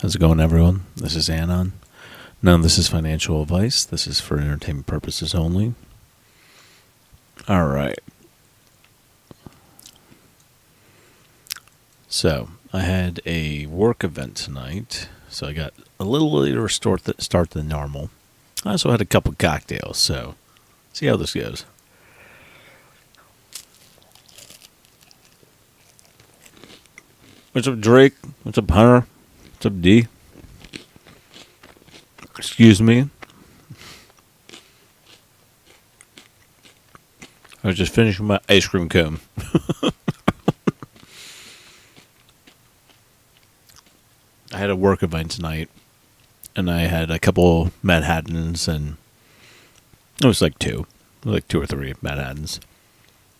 How's it going, everyone? This is Anon. None of this is financial advice. This is for entertainment purposes only. All right. So, I had a work event tonight, so I got a little later start than normal. I also had a couple cocktails, so see how this goes. What's up, Drake? What's up, Hunter? What's up, D? Excuse me. I was just finishing my ice cream cone. I had a work event tonight, and I had a couple Manhattans, and it was like two or three Manhattans.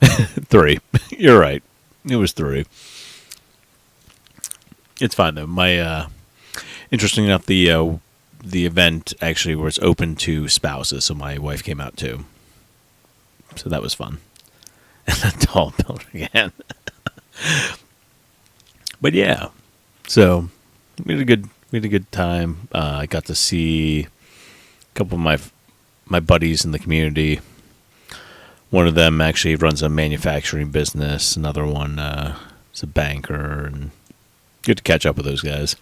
Three. You're right. It was three. It's fine though. My interesting enough, the event actually was open to spouses, so my wife came out too. So that was fun. And a tall building again. But yeah, so we had a good time. I got to see a couple of my buddies in the community. One of them actually runs a manufacturing business. Another one is a banker, and good to catch up with those guys.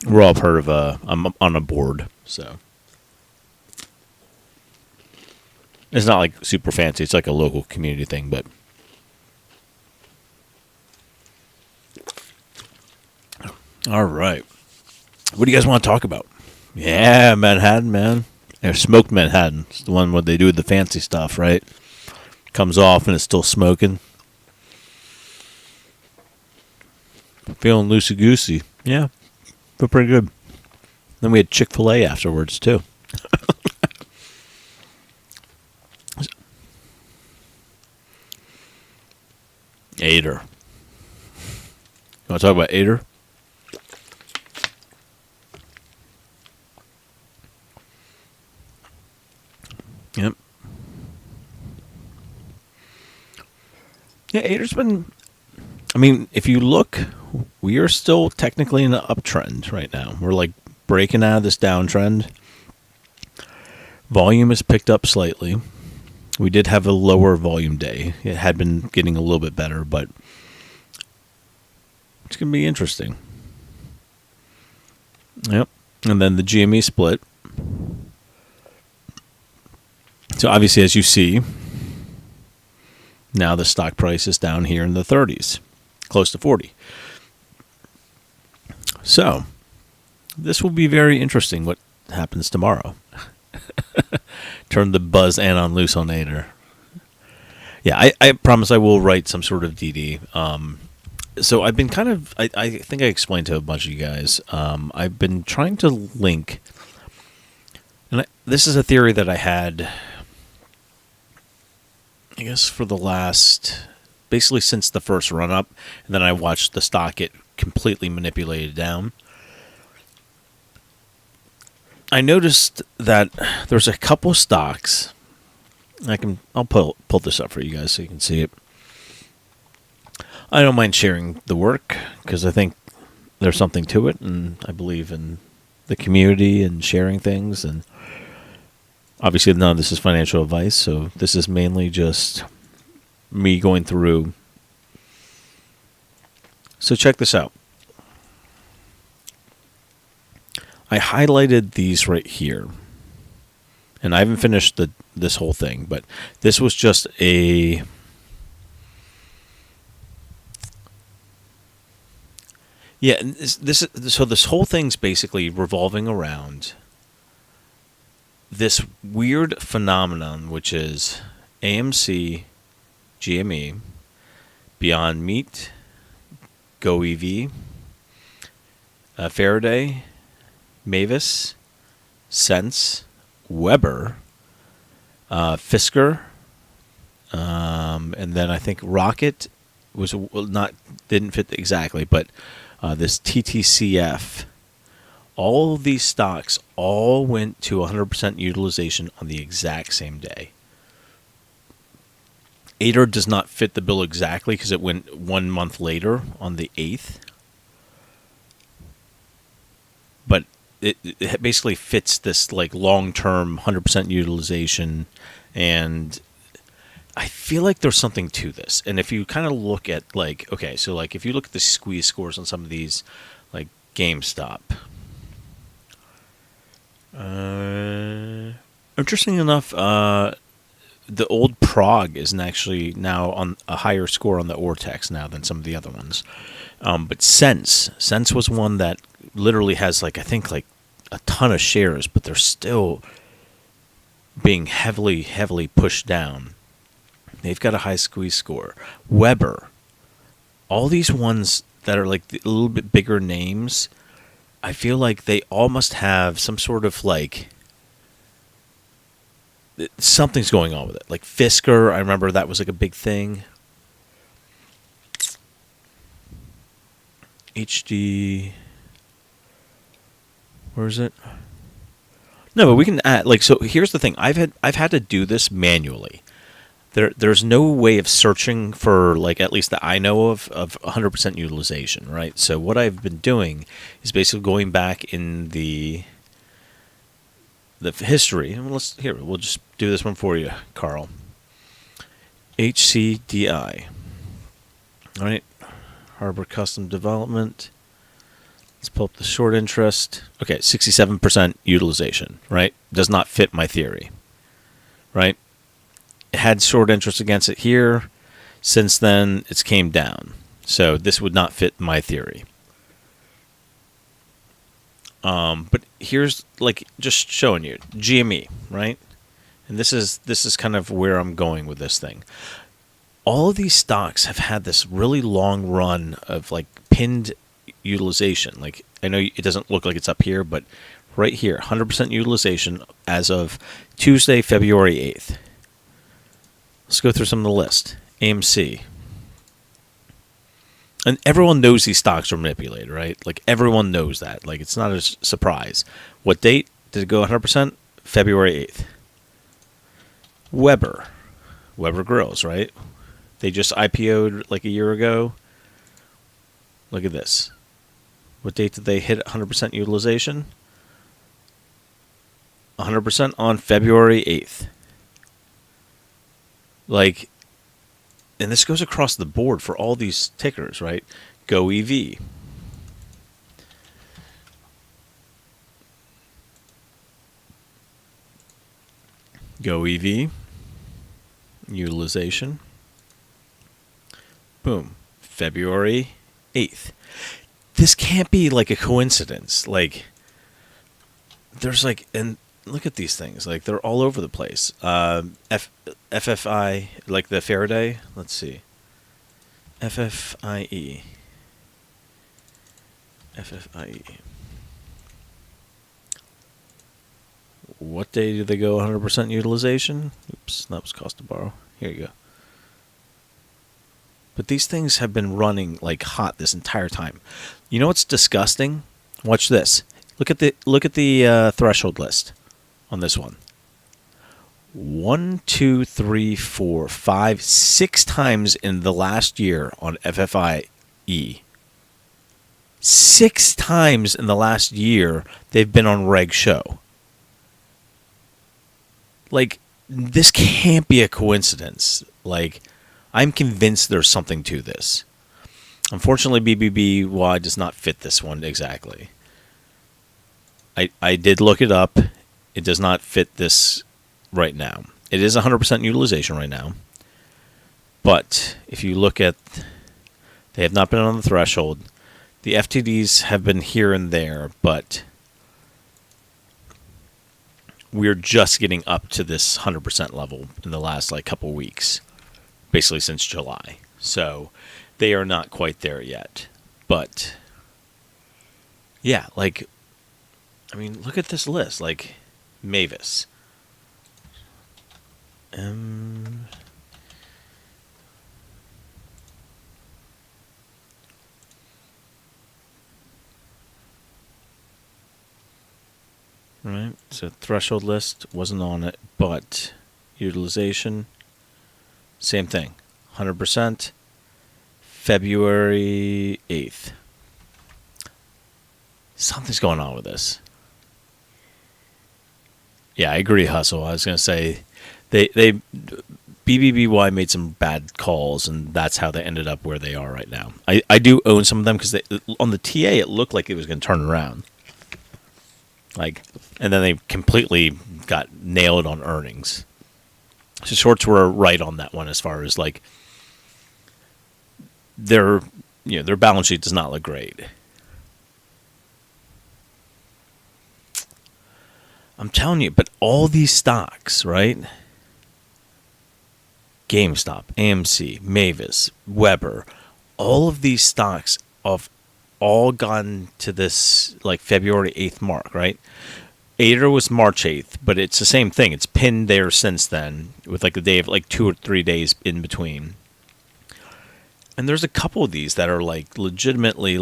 We're all part of I'm on a board, so it's not like super fancy. It's like a local community thing, but all right. What do you guys want to talk about? Yeah, Manhattan, man. They're smoked Manhattan. It's the one where they do the fancy stuff, right? Comes off and it's still smoking. Feeling loosey-goosey. Yeah, feel pretty good. Then we had Chick-fil-A afterwards, too. Ater. You want to talk about Ater? Yep. Yeah, Ater's been... I mean, if you look, we are still technically in an uptrend right now. We're like breaking out of this downtrend. Volume has picked up slightly. We did have a lower volume day. It had been getting a little bit better, but it's going to be interesting. Yep. And then the GME split. So obviously, as you see, now the stock price is down here in the 30s. Close to 40. So, this will be very interesting what happens tomorrow. Turn the buzz anon loose on Ater. Yeah, I promise I will write some sort of DD. So I've been kind of, I think I explained to a bunch of you guys, I've been trying to link, and this is a theory that I had, I guess for the last... basically since the first run-up, and then I watched the stock get completely manipulated down. I noticed that there's a couple stocks. I'll pull this up for you guys so you can see it. I don't mind sharing the work because I think there's something to it, and I believe in the community and sharing things. And obviously, none of this is financial advice, so this is mainly just me going through. So check this out. I highlighted these right here, and I haven't finished this whole thing, but this was just a this whole thing's basically revolving around this weird phenomenon, which is AMC, GME, Beyond Meat, Goev, Faraday, Mavis, Sense, WEBR, Fisker, and then I think Rocket was didn't fit exactly, but this TTCF. All of these stocks all went to 100% utilization on the exact same day. Ater does not fit the bill exactly because it went 1 month later on the 8th. but it basically fits this like long-term 100% utilization, and I feel like there's something to this. And if you kind of look at like, okay, so like if you look at the squeeze scores on some of these, like GameStop, interesting enough, the old Prague is actually now on a higher score on the Ortex now than some of the other ones. But Sense was one that literally has like, I think like a ton of shares, but they're still being heavily pushed down. They've got a high squeeze score. WEBR, all these ones that are like a little bit bigger names, I feel like they all must have some sort of like, something's going on with it. Like Fisker, I remember that was like a big thing. HD, where is it? No, but we can add, like, so here's the thing. I've had to do this manually. There's no way of searching for, like, at least that I know of 100% utilization, right? So what I've been doing is basically going back in the history, and we'll just do this one for you, Carl. HCDI. All right. Harbor Custom Development. Let's pull up the short interest. Okay, 67% utilization, right? Does not fit my theory, right? It had short interest against it here. Since then, it's came down. So this would not fit my theory. But here's like just showing you GME, right? And this is kind of where I'm going with this thing. All of these stocks have had this really long run of like pinned utilization. Like, I know it doesn't look like it's up here, but right here, 100% utilization as of Tuesday, February 8th. Let's go through some of the list. AMC. And everyone knows these stocks are manipulated, right? Like, everyone knows that. Like, it's not a surprise. What date did it go 100%? February 8th. Weber Grills, right? They just IPO'd like a year ago. Look at this. What date did they hit 100% utilization? 100% on February 8th. Like, and this goes across the board for all these tickers, right? Goev. Goev. Utilization. Boom. February 8th. This can't be like a coincidence. Like, there's like, and look at these things. Like, they're all over the place. FFI, like the Faraday. Let's see. FFIE. FFIE. What day did they go 100% utilization? Oops, that was cost to borrow. Here you go. But these things have been running like hot this entire time. You know what's disgusting? Watch this. Look at the threshold list on this one. 1, 2, 3, 4, 5, 6 times in the last year on FFIE. 6 times in the last year they've been on Reg Show. Like, this can't be a coincidence. Like, I'm convinced there's something to this. Unfortunately, BBBY does not fit this one exactly. I did look it up. It does not fit this right now. It is 100% utilization right now. But if you look at, they have not been on the threshold. The FTDs have been here and there, but we're just getting up to this 100% level in the last like couple weeks. Basically since July. So they are not quite there yet. But yeah, like, I mean, look at this list. Like, Mavis. Right, so threshold list wasn't on it, but utilization, same thing, February 8th. Something's going on with this. Yeah, I agree, Hustle. I was going to say they BBBY made some bad calls, and that's how they ended up where they are right now. I do own some of them because on the TA it looked like it was going to turn around, and then they completely got nailed on earnings. So shorts were right on that one as far as their balance sheet does not look great. I'm telling you, but all these stocks, right? GameStop, AMC, Mavis, WEBR, all of these stocks have all gone to this February 8th mark, right? Ater was March 8th, but it's the same thing. It's pinned there since then with a day of 2 or 3 days in between. And there's a couple of these that are legitimately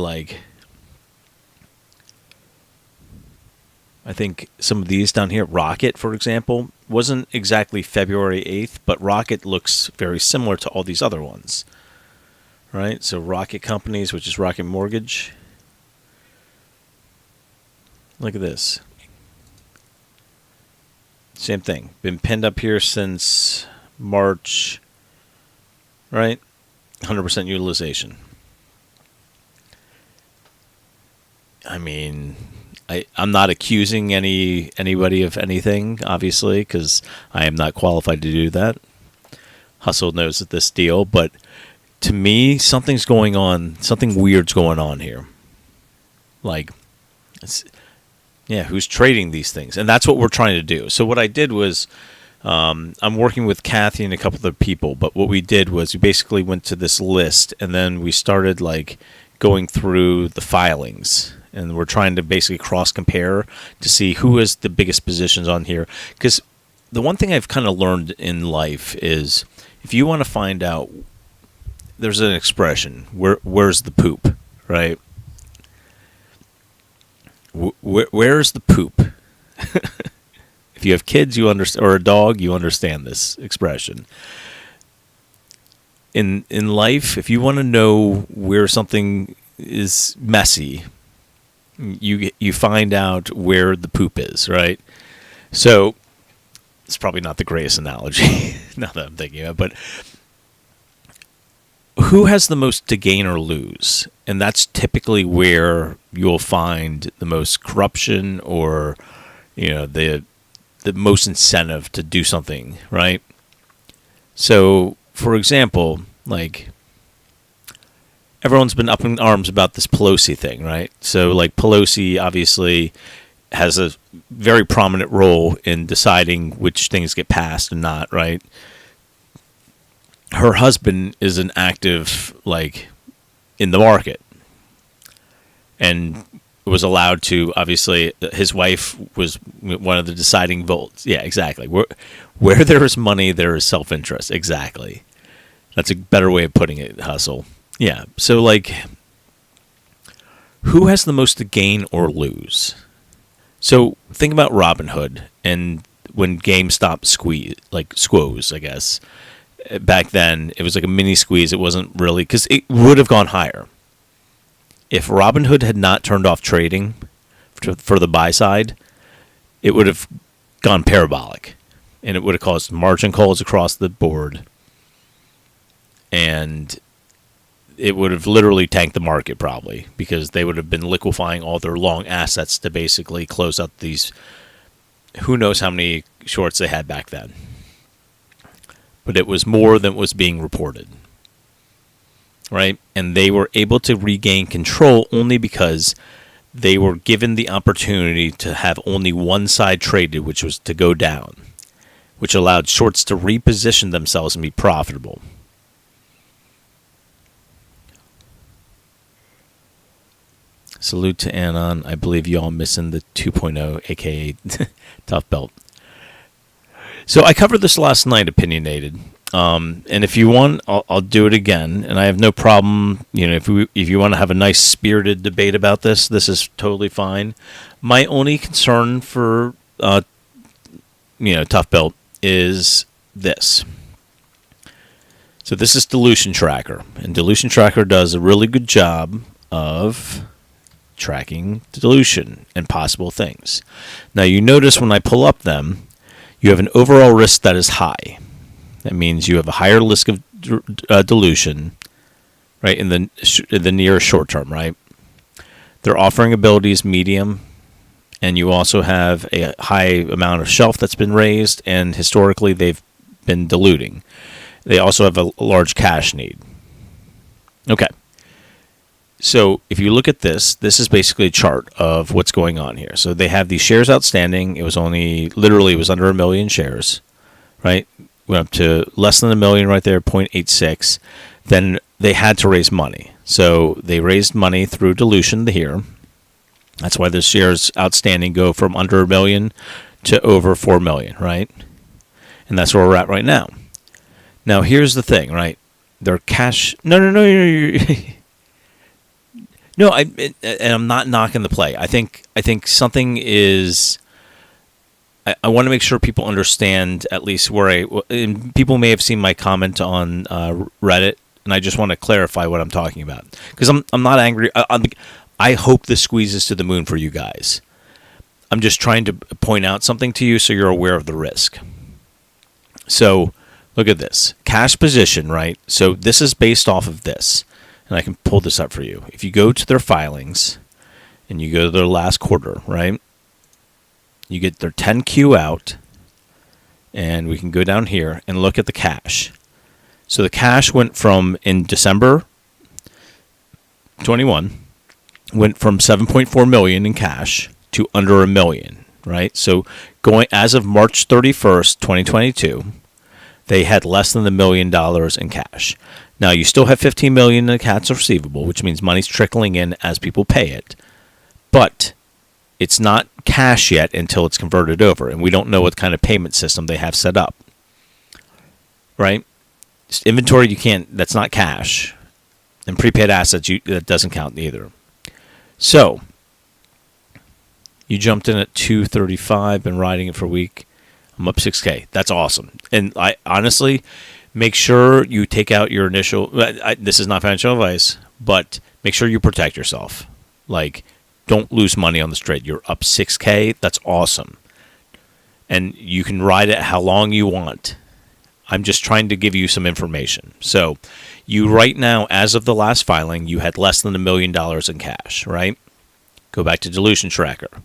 I think some of these down here, Rocket, for example, wasn't exactly February 8th, but Rocket looks very similar to all these other ones, right? So Rocket Companies, which is Rocket Mortgage. Look at this. Same thing. Been pinned up here since March, right? 100% utilization. I mean, I'm not accusing anybody of anything, obviously, because I am not qualified to do that. Hustle knows this deal, but to me, something's going on. Something weird's going on here. Who's trading these things? And that's what we're trying to do. So what I did was, I'm working with Kathy and a couple other people, but what we did was we basically went to this list, and then we started going through the filings. And we're trying to basically cross-compare to see who has the biggest positions on here. Because the one thing I've kind of learned in life is if you want to find out, there's an expression, where's the poop, right? Where's the poop? If you have kids, you understand, or a dog, you understand this expression. In life, if you want to know where something is messy, you find out where the poop is, right? So it's probably not the greatest analogy now that I'm thinking of it, but who has the most to gain or lose? And that's typically where you'll find the most corruption or the most incentive to do something, right? So for example, everyone's been up in arms about this Pelosi thing, right? So, Pelosi obviously has a very prominent role in deciding which things get passed and not, right? Her husband is an active, in the market. And was allowed to, obviously, his wife was one of the deciding votes. Yeah, exactly. Where there is money, there is self-interest. Exactly. That's a better way of putting it, Hustle. Yeah, so who has the most to gain or lose? So think about Robinhood and when GameStop squoze, I guess. Back then, it was a mini squeeze. It wasn't really, because it would have gone higher. If Robinhood had not turned off trading for the buy side, it would have gone parabolic. And it would have caused margin calls across the board. And it would have literally tanked the market probably because they would have been liquefying all their long assets to basically close out these, who knows how many shorts they had back then. But it was more than was being reported, right? And they were able to regain control only because they were given the opportunity to have only one side traded, which was to go down, which allowed shorts to reposition themselves and be profitable. Salute to Anon. I believe you all missing the 2.0, aka Tough Belt. So I covered this last night, opinionated. And if you want, I'll do it again. And I have no problem. If you want to have a nice spirited debate about this, this is totally fine. My only concern for Tough Belt is this. So this is Dilution Tracker, and Dilution Tracker does a really good job of tracking dilution and possible things. Now you notice when I pull up them, you have an overall risk that is high. That means you have a higher risk of dilution, right, in the near short term, right? Their offering ability is medium, and you also have a high amount of shelf that's been raised, and historically they've been diluting. They also have a large cash need. Okay. So if you look at this, this is basically a chart of what's going on here. So they have these shares outstanding. It was literally under 1 million shares, right? Went up to less than 1 million right there, 0.86. Then they had to raise money. So they raised money through dilution here. That's why the shares outstanding go from under 1 million to over 4 million, right? And that's where we're at right now. Now, here's the thing, right? Their cash... No. No, and I'm not knocking the play. I think something is... I want to make sure people understand at least where and people may have seen my comment on Reddit, and I just want to clarify what I'm talking about. Because I'm not angry. I hope this squeezes to the moon for you guys. I'm just trying to point out something to you so you're aware of the risk. So... look at this. Cash position, right? So this is based off of this. And I can pull this up for you. If you go to their filings and you go to their last quarter, right? You get their 10Q out. And we can go down here and look at the cash. So the cash went from, in December 21, went from 7.4 million in cash to under 1 million, right? So going as of March 31st, 2022, they had less than $1 million in cash. Now, you still have $15 million in accounts receivable, which means money's trickling in as people pay it. But it's not cash yet until it's converted over, and we don't know what kind of payment system they have set up. Right? Inventory, that's not cash. And prepaid assets, that doesn't count either. So, you jumped in at 235, been riding it for a week. I'm up 6K. That's awesome. And I honestly, make sure you take out your initial... this is not financial advice, but make sure you protect yourself. Like, don't lose money on the trade. You're up 6K. That's awesome. And you can ride it how long you want. I'm just trying to give you some information. So, you right now, as of the last filing, you had less than $1 million in cash, right? Go back to dilution tracker.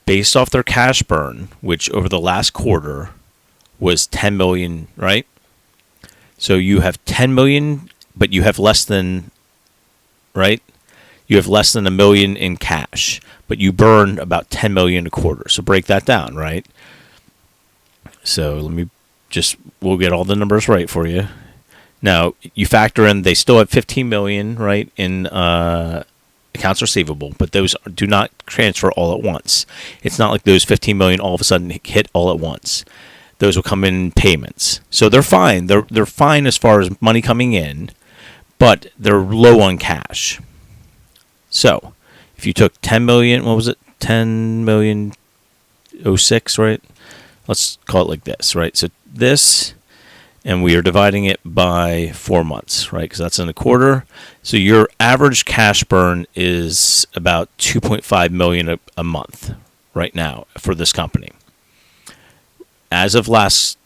Based off their cash burn, which over the last quarter was 10 million, right? So you have 10 million, but you have less than, right? You have less than $1 million in cash, but you burn about 10 million a quarter. So break that down, right? So we'll get all the numbers right for you. Now, you factor in, they still have 15 million, right, in accounts receivable, but those do not transfer all at once. It's not like those 15 million all of a sudden hit all at once. Those will come in payments. So they're fine. They're fine as far as money coming in, but they're low on cash. So if you took 10 million, what was it? 10 million 06, right? Let's call it like this, right? So this, and we are dividing it by 4 months, right? Because that's in a quarter. So your average cash burn is about 2.5 million a month right now for this company. As of last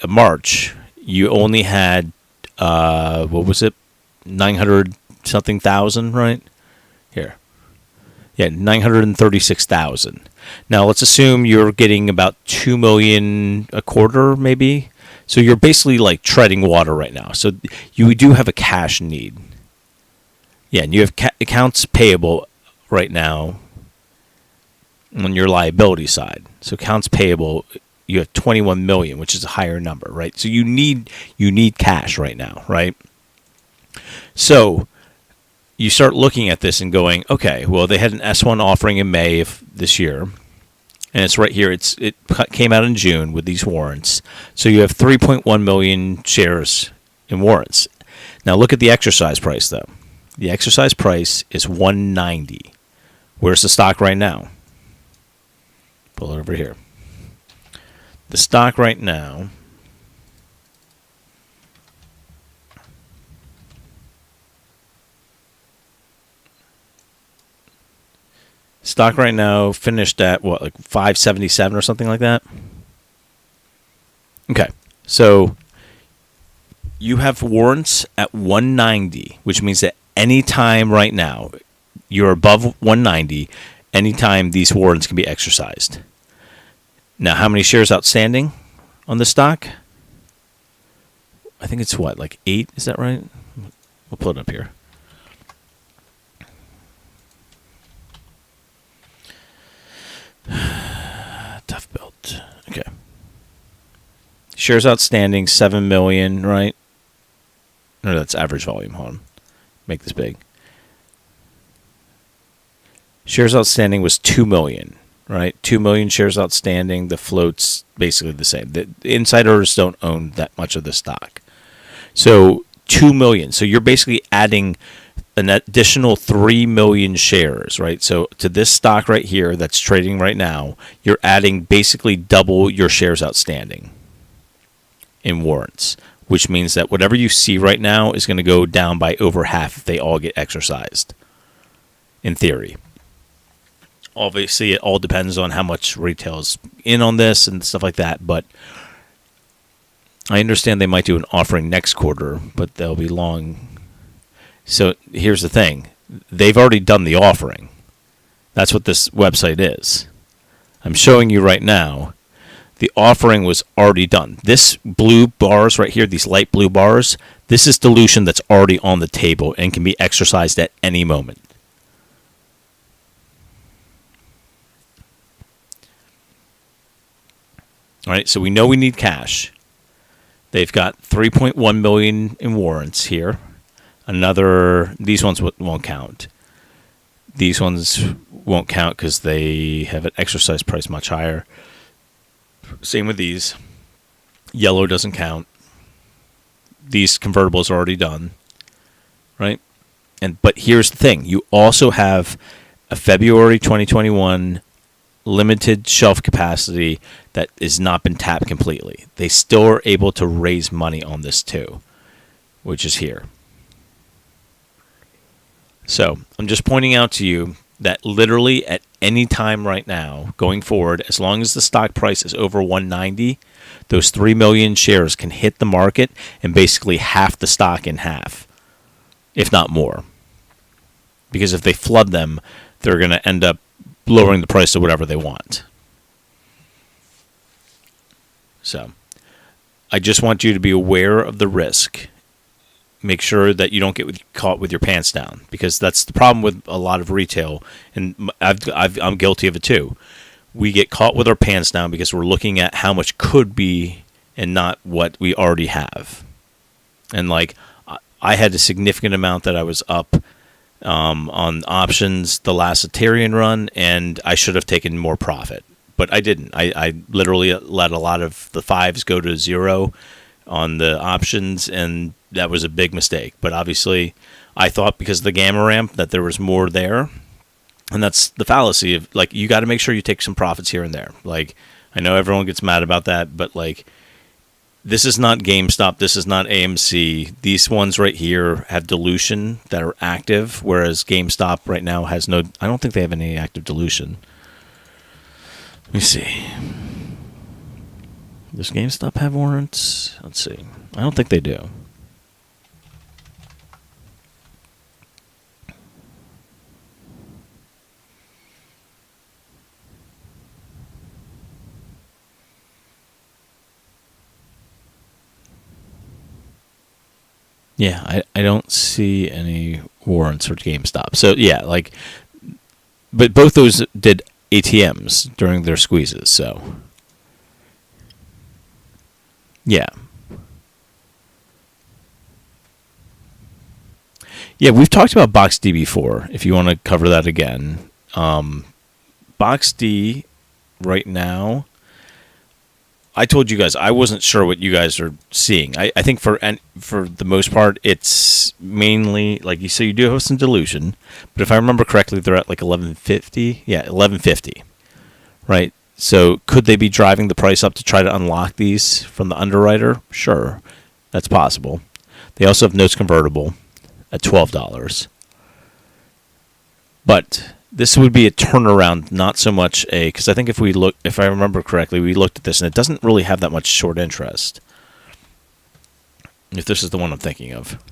March, you only had, 900 something thousand, right? Here. Yeah, 936,000. Now, let's assume you're getting about 2 million a quarter, maybe. So you're basically like treading water right now. So you do have a cash need. Yeah, and you have accounts payable right now on your liability side. So accounts payable, you have 21 million, which is a higher number, right? So you need cash right now, right? So you start looking at this and going, okay, well, they had an S1 offering in May of this year, and it's right here. It came out in June with these warrants. So you have 3.1 million shares in warrants. Now look at the exercise price, though. The exercise price is 190. Where's the stock right now? Pull it over here. The stock right now Stock right now finished at what, like 577 or something like that? Okay. So you have warrants at 190, which means that any time right now you're above 190, anytime these warrants can be exercised. Now, how many shares outstanding on the stock? I think it's what, like 8? Is that right? We'll pull it up here. Tough belt. Okay. Shares outstanding 7 million, right? No, that's average volume. Hold on. Make this big. Shares outstanding was 2 million, right? 2 million shares outstanding. The float's basically the same. The insiders don't own that much of the stock. So 2 million. So you're basically adding an additional 3 million shares, right? So to this stock right here that's trading right now, you're adding basically double your shares outstanding in warrants, which means that whatever you see right now is going to go down by over half if they all get exercised, in theory. Obviously, it all depends on how much retail's in on this and stuff like that, but I understand they might do an offering next quarter, but they'll be long. So here's the thing. They've already done the offering. That's what this website is. I'm showing you right now. The offering was already done. This blue bars right here, these light blue bars, this is dilution that's already on the table and can be exercised at any moment. All right, so we know we need cash. They've got 3.1 million in warrants here. These ones won't count. These ones won't count because they have an exercise price much higher. Same with these. Yellow doesn't count. These convertibles are already done, right? But here's the thing. You also have a February 2021 limited shelf capacity that has not been tapped completely. They still are able to raise money on this too, which is here. So I'm just pointing out to you that literally at any time right now, going forward, as long as the stock price is over 190, those 3 million shares can hit the market and basically half the stock in half, if not more. Because if they flood them, they're going to end up lowering the price to whatever they want. So I just want you to be aware of the risk. Make sure that you don't get caught with your pants down, because that's the problem with a lot of retail, and I'm guilty of it too. We get caught with our pants down because we're looking at how much could be and not what we already have. And like I had a significant amount that I was up on options the last Aterian run, and I should have taken more profit, but I didn't. I literally let a lot of the 5s go to 0 on the options, and that was a big mistake. But obviously, I thought because of the gamma ramp that there was more there, and that's the fallacy of, like, you got to make sure you take some profits here and there. Like, I know everyone gets mad about that, but like, this is not GameStop, this is not AMC. These ones right here have dilution that are active, whereas GameStop right now has no. I don't think they have any active dilution. Let me see. Does GameStop have warrants? Let's see. I don't think they do. Yeah, I don't see any warrants for GameStop. So yeah, like, but both those did ATMs during their squeezes, so yeah. Yeah, we've talked about BoxD before, if you want to cover that again. BoxD right now, I told you guys I wasn't sure what you guys are seeing. I think for the most part, it's mainly, like you say, you do have some dilution, but if I remember correctly, they're at like 1150. Yeah, 1150, right? So could they be driving the price up to try to unlock these from the underwriter? Sure, that's possible. They also have notes convertible at $12. But This would be a turnaround, not so much a, because I think if I remember correctly, we looked at this and it doesn't really have that much short interest. If this is the one I'm thinking of.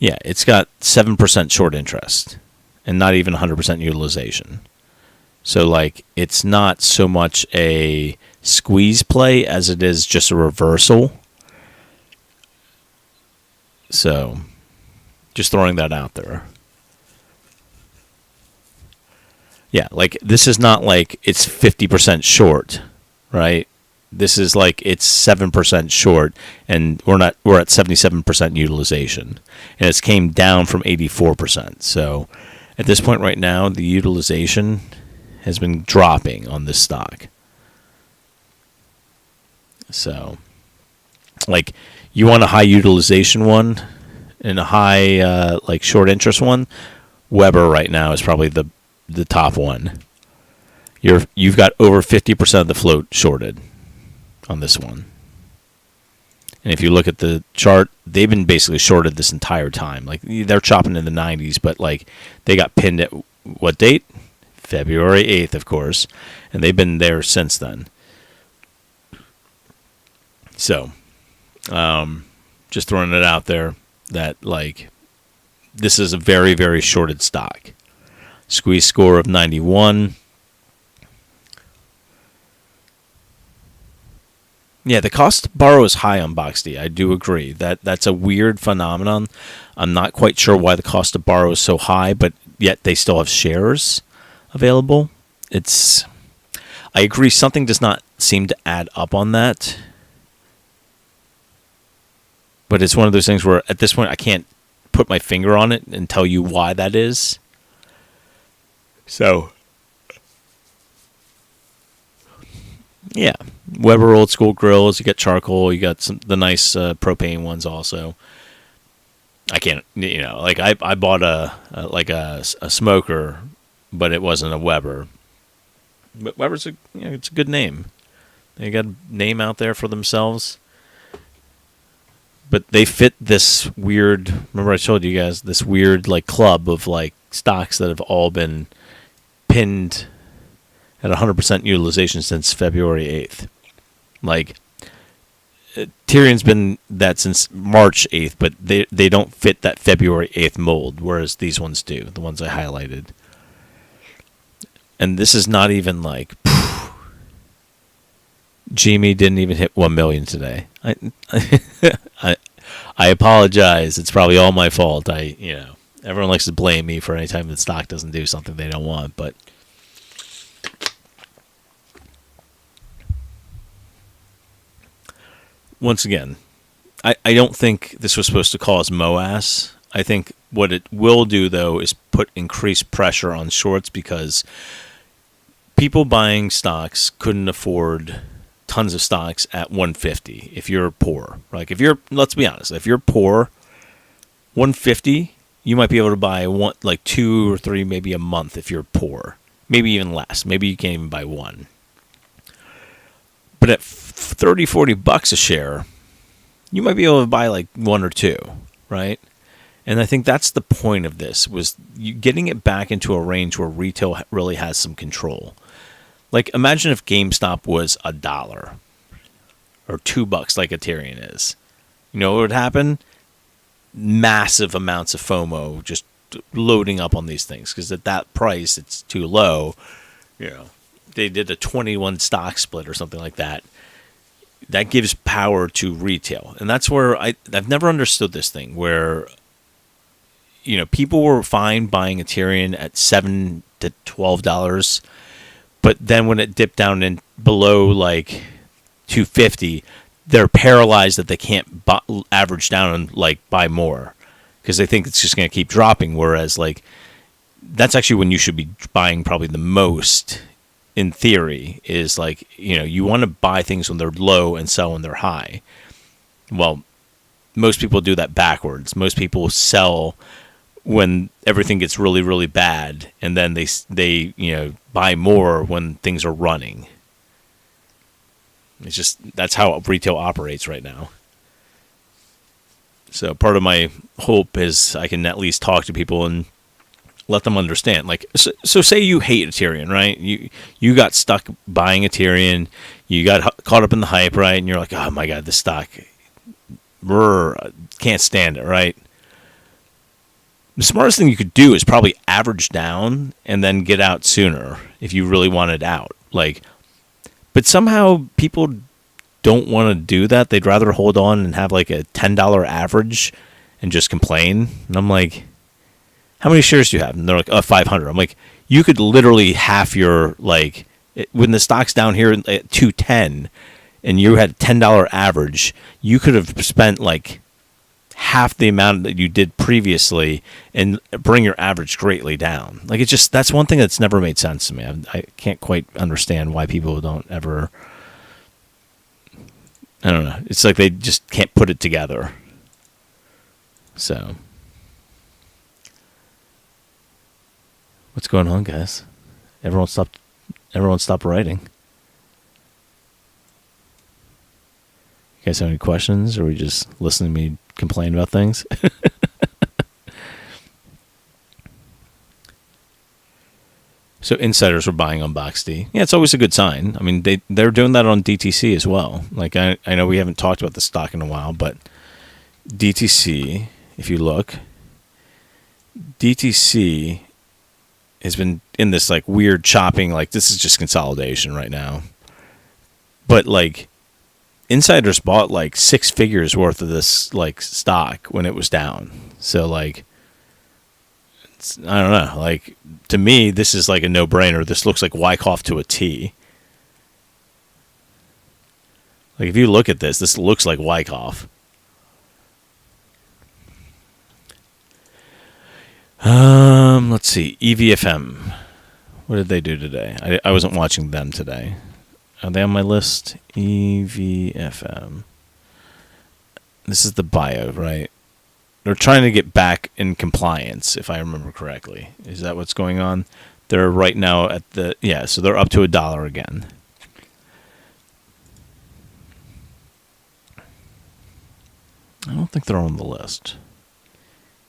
Yeah, it's got 7% short interest and not even 100% utilization. So, like, it's not so much a squeeze play as it is just a reversal. So, just throwing that out there. Yeah, like, this is not like it's 50% short, right? This is like it's 7% short, and we're at 77% utilization, and it's came down from 84%. So, at this point right now, the utilization has been dropping on this stock. So, like, you want a high utilization one and a high like short interest one. WEBR right now is probably the top one. You've got over 50% of the float shorted on this one. And if you look at the chart, they've been basically shorted this entire time. Like, they're chopping in the 90s, but like they got pinned at what date? February 8th, of course, and they've been there since then. So, just throwing it out there that, like, this is a very, very shorted stock. Squeeze score of 91. Yeah, the cost to borrow is high on BoxD. I do agree. That's a weird phenomenon. I'm not quite sure why the cost to borrow is so high, but yet they still have shares available. I agree, something does not seem to add up on that. But it's one of those things where at this point I can't put my finger on it and tell you why that is. So, yeah, WEBR old school grills. You got charcoal. You got the nice propane ones also. I can't, like I bought a smoker, but it wasn't a WEBR. But WEBR's it's a good name. They got a name out there for themselves. But they fit this weird. Remember I told you guys this weird like club of like stocks that have all been pinned at 100% utilization since February 8th. Like, Aterian's been that since March 8th, but they don't fit that February 8th mold, whereas these ones do, the ones I highlighted. And this is not even like, Jimmy didn't even hit 1 million today. I apologize. It's probably all my fault. Everyone likes to blame me for any time the stock doesn't do something they don't want, but once again, I don't think this was supposed to cause MOAS. I think what it will do, though, is put increased pressure on shorts because people buying stocks couldn't afford tons of stocks at 150 if you're poor. Like, let's be honest, if you're poor, 150, you might be able to buy like 2 or 3 maybe a month if you're poor. Maybe even less. Maybe you can't even buy one. But at $30-$40 a share, you might be able to buy like 1 or 2, right? And I think that's the point of this, was you getting it back into a range where retail really has some control. Like, imagine if GameStop was $1 or $2 like Aterian is. You know what would happen? Massive amounts of FOMO just loading up on these things because at that price it's too low. They did a 21 stock split or something like that. That gives power to retail, and that's where I've never understood this thing where people were fine buying Aterian at $7 to $12. But then when it dipped down in below like 250, they're paralyzed that they can't average down and like buy more because they think it's just going to keep dropping. Whereas like that's actually when you should be buying probably the most. In theory, is like you want to buy things when they're low and sell when they're high. Well, most people do that backwards. Most people sell when everything gets really, really bad, and then they buy more when things are running. It's just that's how retail operates right now. So part of my hope is I can at least talk to people and let them understand. Like, so say you hate Aterian, right? You got stuck buying Aterian, you got caught up in the hype, right? And you're like, oh my god, this stock, can't stand it, right? The smartest thing you could do is probably average down and then get out sooner if you really wanted out. Like, but somehow people don't want to do that. They'd rather hold on and have like a $10 average and just complain. And I'm like, how many shares do you have? And they're like, 500. I'm like, you could literally half your, like, when the stock's down here at 210 and you had a $10 average, you could have spent like half the amount that you did previously and bring your average greatly down. Like, it's just, that's one thing that's never made sense to me. I can't quite understand why people don't ever, I don't know. It's like they just can't put it together. So, what's going on, guys? Everyone stop writing. You guys have any questions, or are we just listening to me complain about things? So insiders were buying on BoxD. Yeah, it's always a good sign. I mean, they're doing that on DTC as well. Like, I know we haven't talked about the stock in a while, but DTC, if you look, DTC has been in this like weird chopping, like this is just consolidation right now. But like insiders bought like 6 figures worth of this like stock when it was down. So like, I don't know. Like, to me, this is like a no-brainer. This looks like Wyckoff to a T. Like, if you look at this looks like Wyckoff. Let's see. Evfm. What did they do today? I wasn't watching them today. Are they on my list? Evfm. This is the bio, right? They're trying to get back in compliance, if I remember correctly. Is that what's going on? They're right now at the, yeah, so they're up to $1 again. I don't think they're on the list.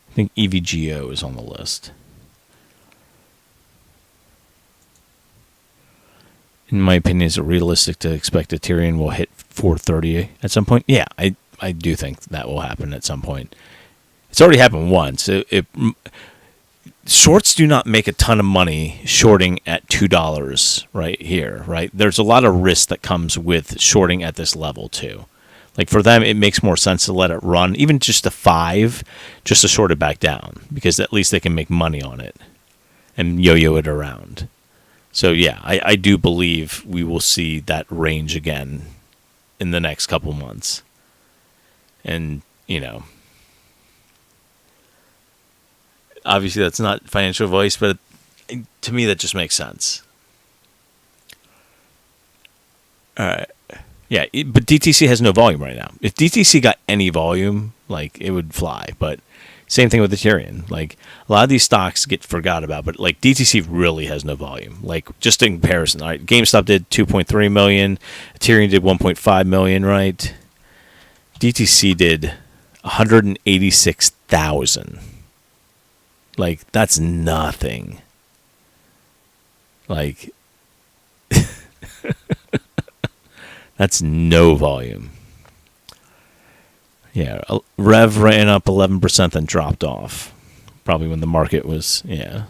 I think EVGO is on the list. In my opinion, is it realistic to expect Aterian will hit 430 at some point? Yeah, I do think that will happen at some point. It's already happened once. Shorts do not make a ton of money shorting at $2 right here, right? There's a lot of risk that comes with shorting at this level too. Like, for them, it makes more sense to let it run, even just to 5, just to short it back down, because at least they can make money on it and yo-yo it around. So yeah, I do believe we will see that range again in the next couple months. And, you know, obviously that's not financial advice, but to me that just makes sense. All right. Yeah, but DTC has no volume right now. If DTC got any volume, like, it would fly. But same thing with Aterian. Like, a lot of these stocks get forgot about, but like DTC really has no volume. Like, just in comparison, all right, GameStop did 2.3 million, Aterian did 1.5 million, right? DTC did 186,000. Like, that's nothing. Like, that's no volume. Yeah, Rev ran up 11%, then dropped off. Probably when the market was, yeah.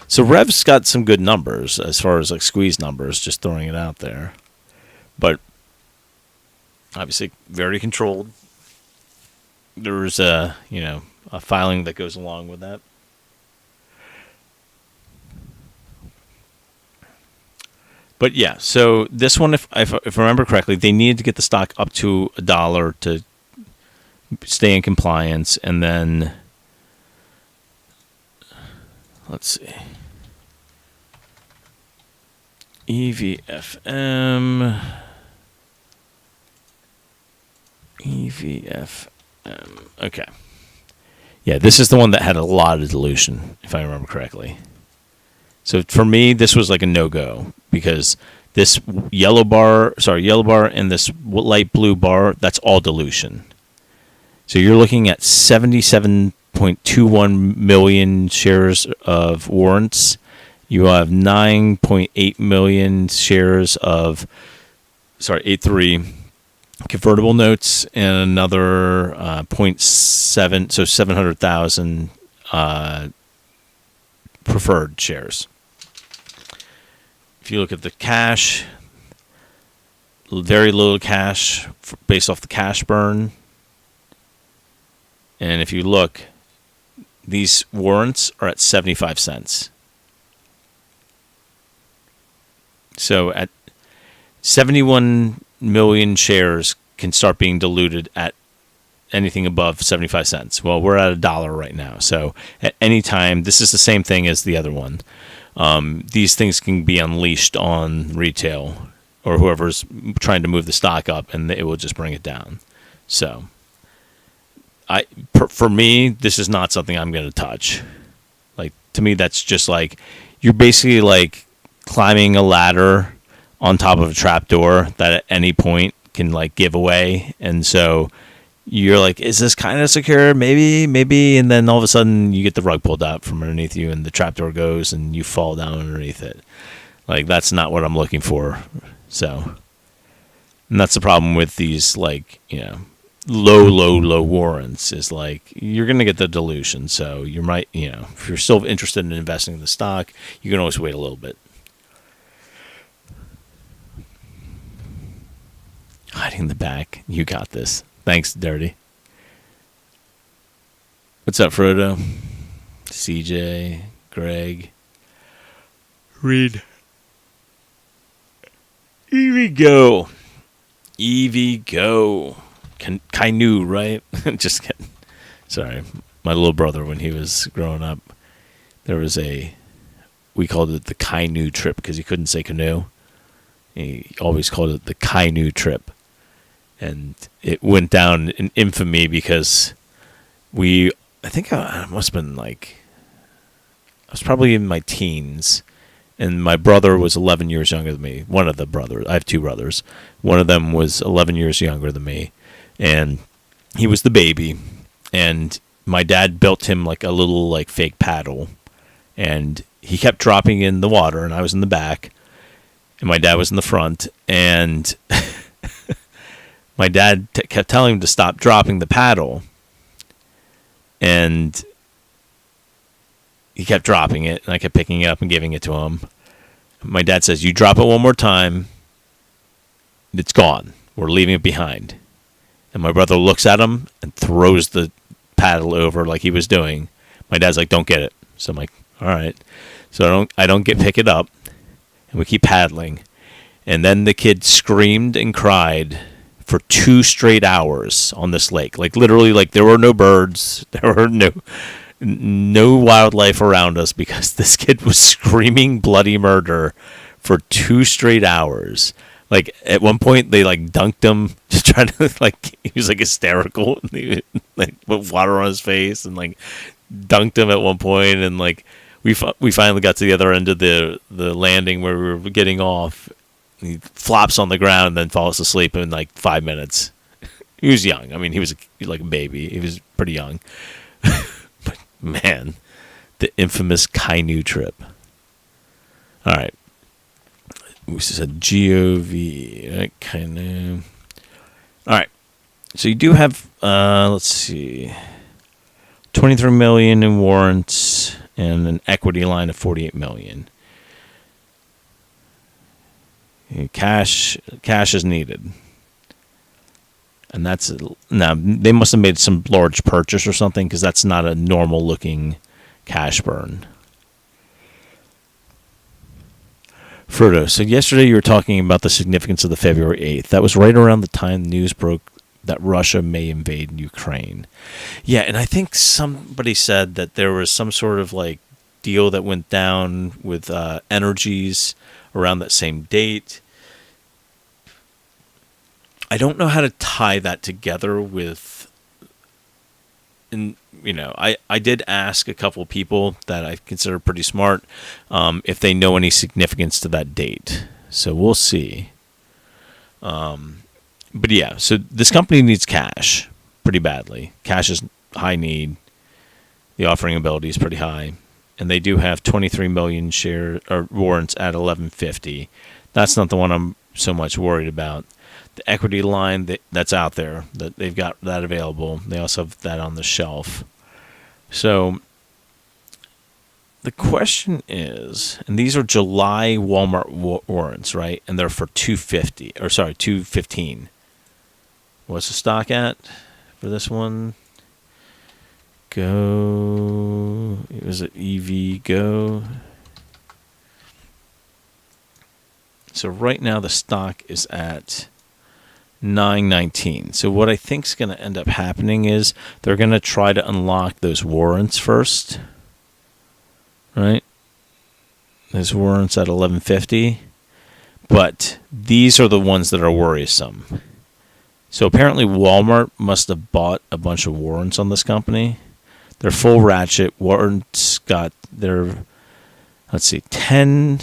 So Rev's got some good numbers as far as like squeeze numbers, just throwing it out there. But obviously very controlled. There's a filing that goes along with that. But yeah, so this one, if I remember correctly, they needed to get the stock up to $1 to stay in compliance, and then let's see, Evfm. Okay. Yeah, this is the one that had a lot of dilution, if I remember correctly. So for me, this was like a no-go, because this yellow bar and this light blue bar, that's all dilution. So you're looking at 77.6% 8.21 million shares of warrants. You have 9.8 million shares of, 8.3 convertible notes, and another 0.7, so 700,000 preferred shares. If you look at the cash, very little cash based off the cash burn. And if you look, these warrants are at 75 cents. So at 71 million shares can start being diluted at anything above 75 cents. Well, we're at $1 right now. So at any time, this is the same thing as the other one. These things can be unleashed on retail or whoever's trying to move the stock up, and it will just bring it down. So for me, this is not something I'm going to touch. Like, to me, that's just like, you're basically like climbing a ladder on top of a trapdoor that at any point can like give away. And so you're like, is this kind of secure? Maybe. And then all of a sudden you get the rug pulled out from underneath you and the trapdoor goes and you fall down underneath it. Like, that's not what I'm looking for. So, and that's the problem with these, like, you know, low warrants, is like, you're going to get the dilution. So you might, you know, if you're still interested in investing in the stock, you can always wait a little bit. Hiding in the back. You got this. Thanks, Dirty. What's up, Frodo? CJ, Greg, Reed. Evie go. Kainu, right? Just kidding. Sorry. My little brother, when he was growing up, there was we called it the Kainu trip because he couldn't say canoe. He always called it the Kainu trip. And it went down in infamy because I think I must have been like, I was probably in my teens, and my brother was 11 years younger than me. One of the brothers, I have two brothers. One of them was 11 years younger than me, and he was the baby. And my dad built him like a little like fake paddle, and he kept dropping in the water, and I was in the back, and my dad was in the front, and my dad kept telling him to stop dropping the paddle, and he kept dropping it, and I kept picking it up and giving it to him. My dad says, you drop it one more time, it's gone. We're leaving it behind. And my brother looks at him and throws the paddle over like he was doing. My dad's like, don't get it. So I'm like, all right. So I don't pick it up, and we keep paddling. And then the kid screamed and cried for 2 straight hours on this lake. Like, literally, like, there were no birds. There were no wildlife around us because this kid was screaming bloody murder for 2 straight hours. Like, at one point, they, like, dunked him to try to, like, he was, like, hysterical. They, like, put water on his face and, like, dunked him at one point. And, like, we finally got to the other end of the landing where we were getting off. He flops on the ground and then falls asleep in like 5 minutes. He was young. I mean, he was like a baby. He was pretty young. But man, the infamous Kainu trip. All right. This is a GOV. Right? Kainu. All right. So you do have, let's see, 23 million in warrants and an equity line of 48 million. Cash is needed, and that's now they must have made some large purchase or something, because that's not a normal looking cash burn. Frodo, so yesterday you were talking about the significance of the February 8th. That was right around the time the news broke that Russia may invade Ukraine. Yeah, and I think somebody said that there was some sort of like deal that went down with energies around that same date. I don't know how to tie that together with, and you know, I did ask a couple people that I consider pretty smart if they know any significance to that date. So we'll see. But yeah, so this company needs cash pretty badly. Cash is high need. The offering ability is pretty high. And they do have 23 million share or warrants at 11.50. That's not the one I'm so much worried about. The equity line that's out there, that they've got that available. They also have that on the shelf. So the question is, and these are July Walmart warrants, right? And they're for 250, or sorry, 215. What's the stock at for this one? Go. Was it EV Go? So right now the stock is at 9.19. So what I think is going to end up happening is they're going to try to unlock those warrants first, right? Those warrants at 11.50, but these are the ones that are worrisome. So apparently Walmart must have bought a bunch of warrants on this company. They're full ratchet warrants. Got their, let's see, 10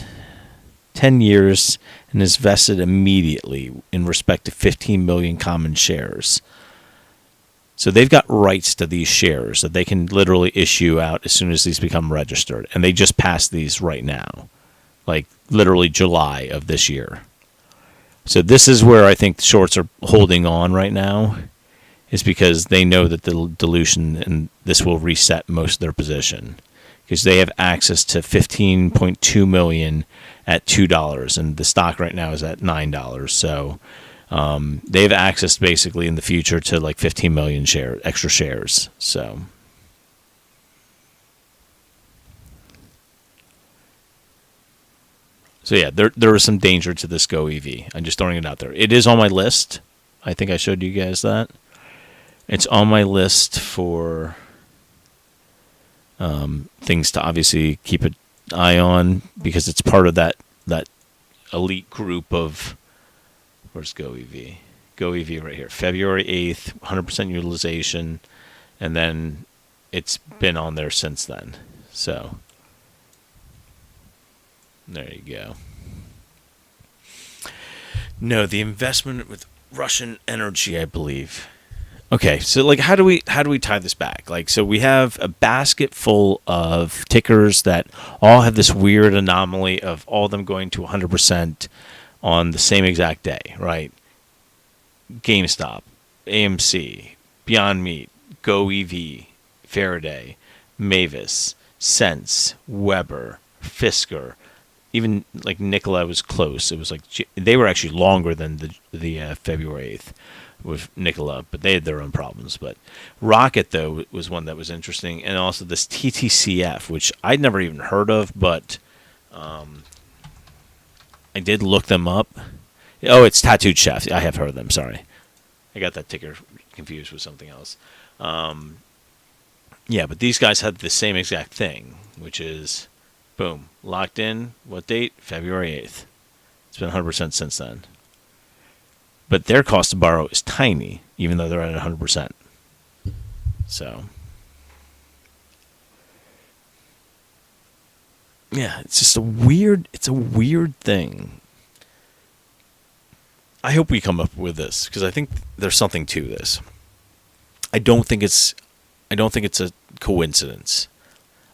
years, and is vested immediately in respect to 15 million common shares. So they've got rights to these shares that they can literally issue out as soon as these become registered. And they just passed these right now, like literally July of this year. So this is where I think the shorts are holding on right now, is because they know that the dilution and this will reset most of their position, because they have access to 15.2 million at $2, and the stock right now is at $9. So they have access basically in the future to like 15 million extra shares. So yeah, there is some danger to this GoEV. I'm just throwing it out there. It is on my list. I think I showed you guys that. It's on my list for things to obviously keep an eye on, because it's part of that elite group of, where's GoEV? GoEV right here. February 8th, 100% utilization, and then it's been on there since then. So there you go. No, the investment with Russian energy, I believe. Okay, so like how do we tie this back? Like, so we have a basket full of tickers that all have this weird anomaly of all of them going to 100% on the same exact day, right? GameStop, AMC, Beyond Meat, GoEV, Faraday, Mavis, Sense, WEBR, Fisker, even like Nikola was close. It was like they were actually longer than the February 8th. With Nikola, but they had their own problems. But Rocket, though, was one that was interesting, and also this TTCF, which I'd never even heard of, but I did look them up. Oh, it's Tattooed Chef. I have heard of them. Sorry, I got that ticker confused with something else. Yeah, but these guys had the same exact thing, which is, boom, locked in. What date? February 8th. It's been 100% since then. But their cost to borrow is tiny, even though they're at 100%. So, yeah, it's just a weird thing. I hope we come up with this, because I think there's something to this. I don't think it's a coincidence.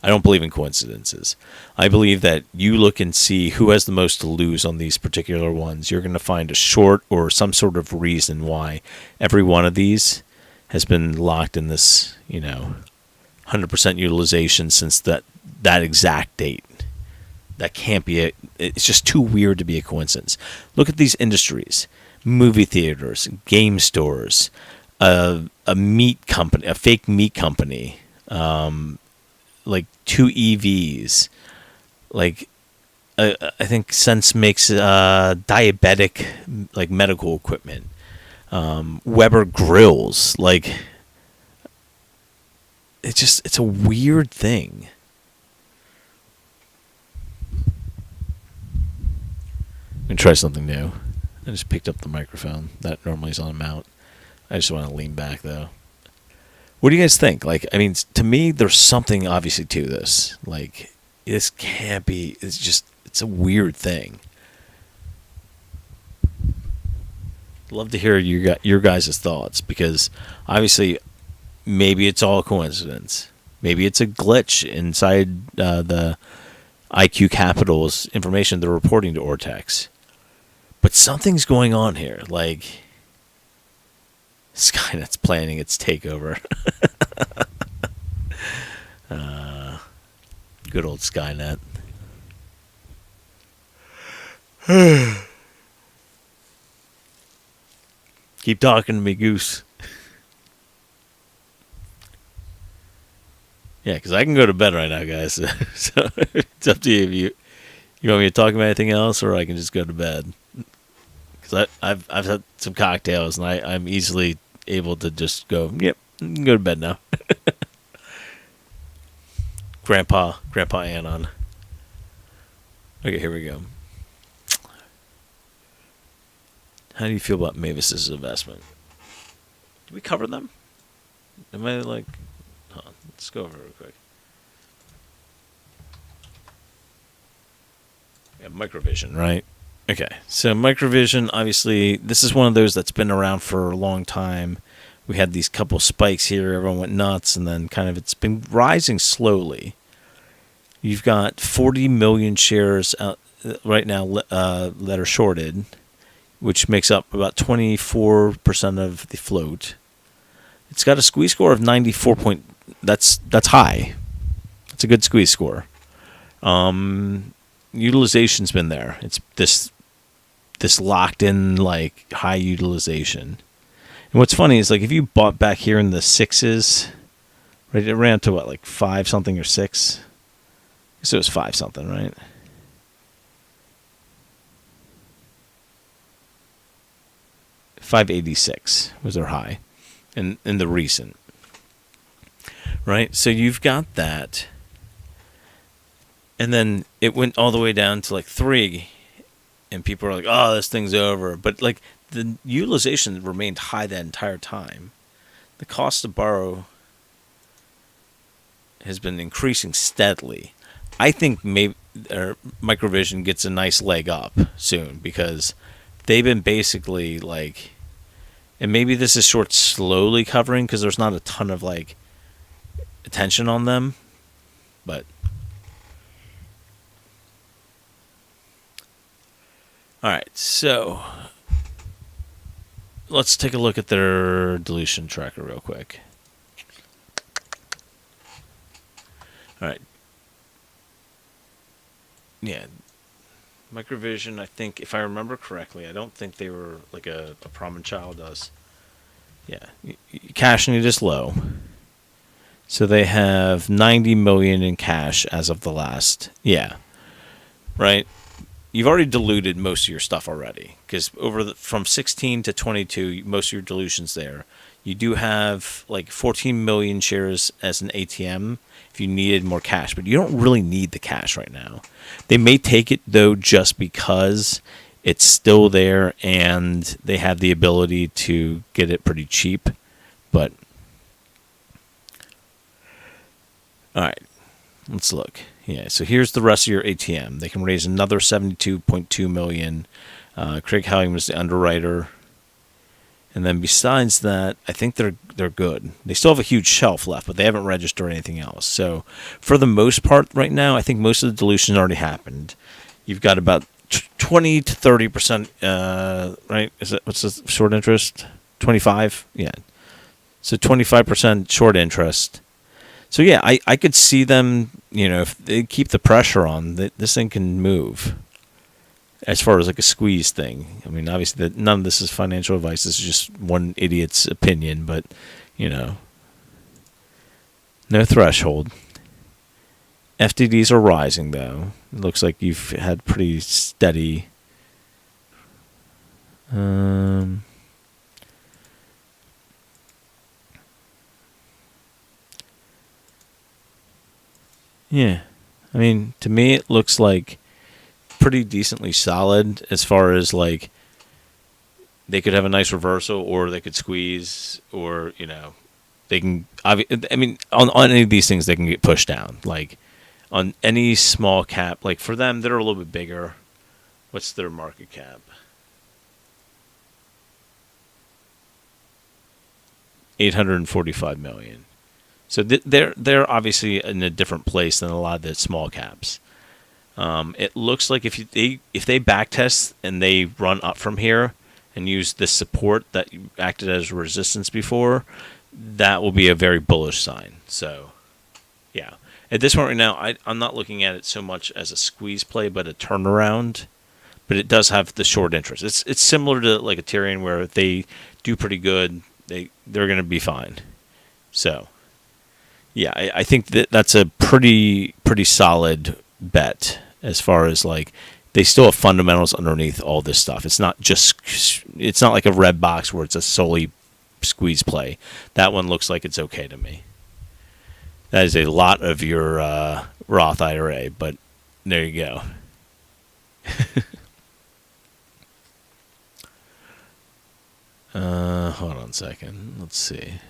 I don't believe in coincidences. I believe that you look and see who has the most to lose on these particular ones. You're going to find a short or some sort of reason why every one of these has been locked in this, 100% utilization since that exact date. That can't be it's just too weird to be a coincidence. Look at these industries: movie theaters, game stores, a meat company, a fake meat company, like 2 EVs, like I think Sense makes diabetic like medical equipment, Weber grills, like it's a weird thing. I'm gonna try something new. I just picked up the microphone that normally is on a mount. I just want to lean back though. What do you guys think? Like, I mean, to me, there's something obviously to this. Like, this can't be. It's a weird thing. Love to hear your guys' thoughts, because obviously, maybe it's all a coincidence. Maybe it's a glitch inside the IQ Capital's information they're reporting to Ortex. But something's going on here. Like, Skynet's planning its takeover. Good old Skynet. Keep talking to me, Goose. Yeah, because I can go to bed right now, guys. So it's up to you. If you want me to talk about anything else, or I can just go to bed. Because I've had some cocktails, and I'm easily able to just go, yep, go to bed now. Grandpa Anon. Okay, here we go. How do you feel about Mavis's investment? Did we cover them? Am I like... Hold on, let's go over it real quick. Yeah, Microvision, right? Okay, so Microvision, obviously, this is one of those that's been around for a long time. We had these couple spikes here, everyone went nuts, and then kind of it's been rising slowly. You've got 40 million shares out right now that are shorted, which makes up about 24% of the float. It's got a squeeze score of 94 point. That's high. That's a good squeeze score. Utilization's been there. It's this locked in like high utilization. And what's funny is like if you bought back here in the sixes, right? It ran to what, like 5 something or 6. I guess it was 5 something, right? $5.86 was their high in the recent. Right? So you've got that. And then it went all the way down to like 3. And people are like, oh, this thing's over. But like the utilization remained high that entire time. The cost to borrow has been increasing steadily. I think maybe Microvision gets a nice leg up soon because they've been basically like, and maybe this is short slowly covering because there's not a ton of like attention on them, but all right, so let's take a look at their dilution tracker real quick. All right. Yeah, Microvision, I think, if I remember correctly, I don't think they were like a prominent child does. Yeah, cash need is low. So they have 90 million in cash as of the last, yeah, right? You've already diluted most of your stuff already because from 16 to 22, most of your dilution's there. You do have like 14 million shares as an ATM if you needed more cash, but you don't really need the cash right now. They may take it, though, just because it's still there and they have the ability to get it pretty cheap. But, all right, let's look. Yeah, so here's the rest of your ATM. They can raise another 72.2 million. Craig Howing was the underwriter. And then besides that, I think they're good. They still have a huge shelf left, but they haven't registered anything else. So for the most part right now, I think most of the dilution already happened. You've got about 20 to 30%, right? What's the short interest? 25? Yeah. So 25% short interest. So yeah, I could see them, if they keep the pressure on, this thing can move. As far as like a squeeze thing, I mean, obviously none of this is financial advice. This is just one idiot's opinion, but no threshold. FTDs are rising though. It looks like you've had pretty steady. Yeah, I mean, to me it looks like pretty decently solid as far as like they could have a nice reversal or they could squeeze or they can, I mean, on any of these things they can get pushed down, like on any small cap, like for them that are a little bit bigger. What's their market cap? $845 million. So they're obviously in a different place than a lot of the small caps. It looks like if they backtest and they run up from here and use the support that acted as resistance before, that will be a very bullish sign. So, yeah. At this point right now, I'm not looking at it so much as a squeeze play, but a turnaround. But it does have the short interest. It's similar to like Aterian, where if they do pretty good, they're going to be fine. So, yeah, I think that's a pretty solid bet as far as like they still have fundamentals underneath all this stuff. It's not like a red box where it's a solely squeeze play. That one looks like it's okay to me. That is a lot of your Roth IRA, but there you go. Hold on a second. Let's see.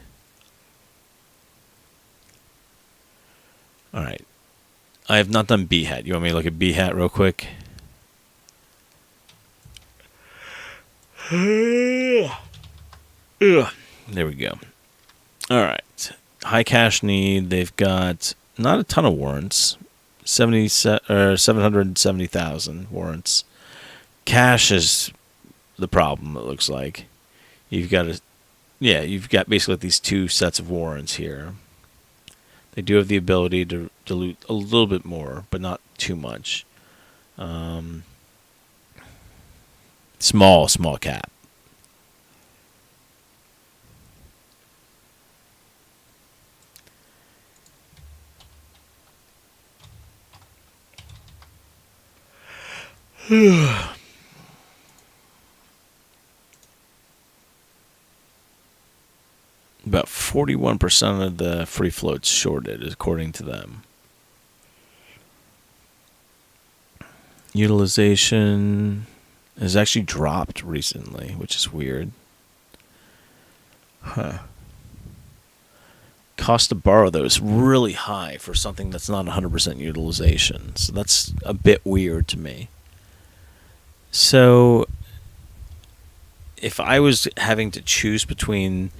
All right. I have not done B-hat. You want me to look at B-hat real quick? There we go. All right. High cash need. They've got not a ton of warrants. 770,000 warrants. Cash is the problem, it looks like. You've got basically these two sets of warrants here. They do have the ability to dilute a little bit more, but not too much. Small cap. About 41% of the free float's shorted, according to them. Utilization has actually dropped recently, which is weird. Huh. Cost to borrow, though, is really high for something that's not 100% utilization. So that's a bit weird to me. So if I was having to choose between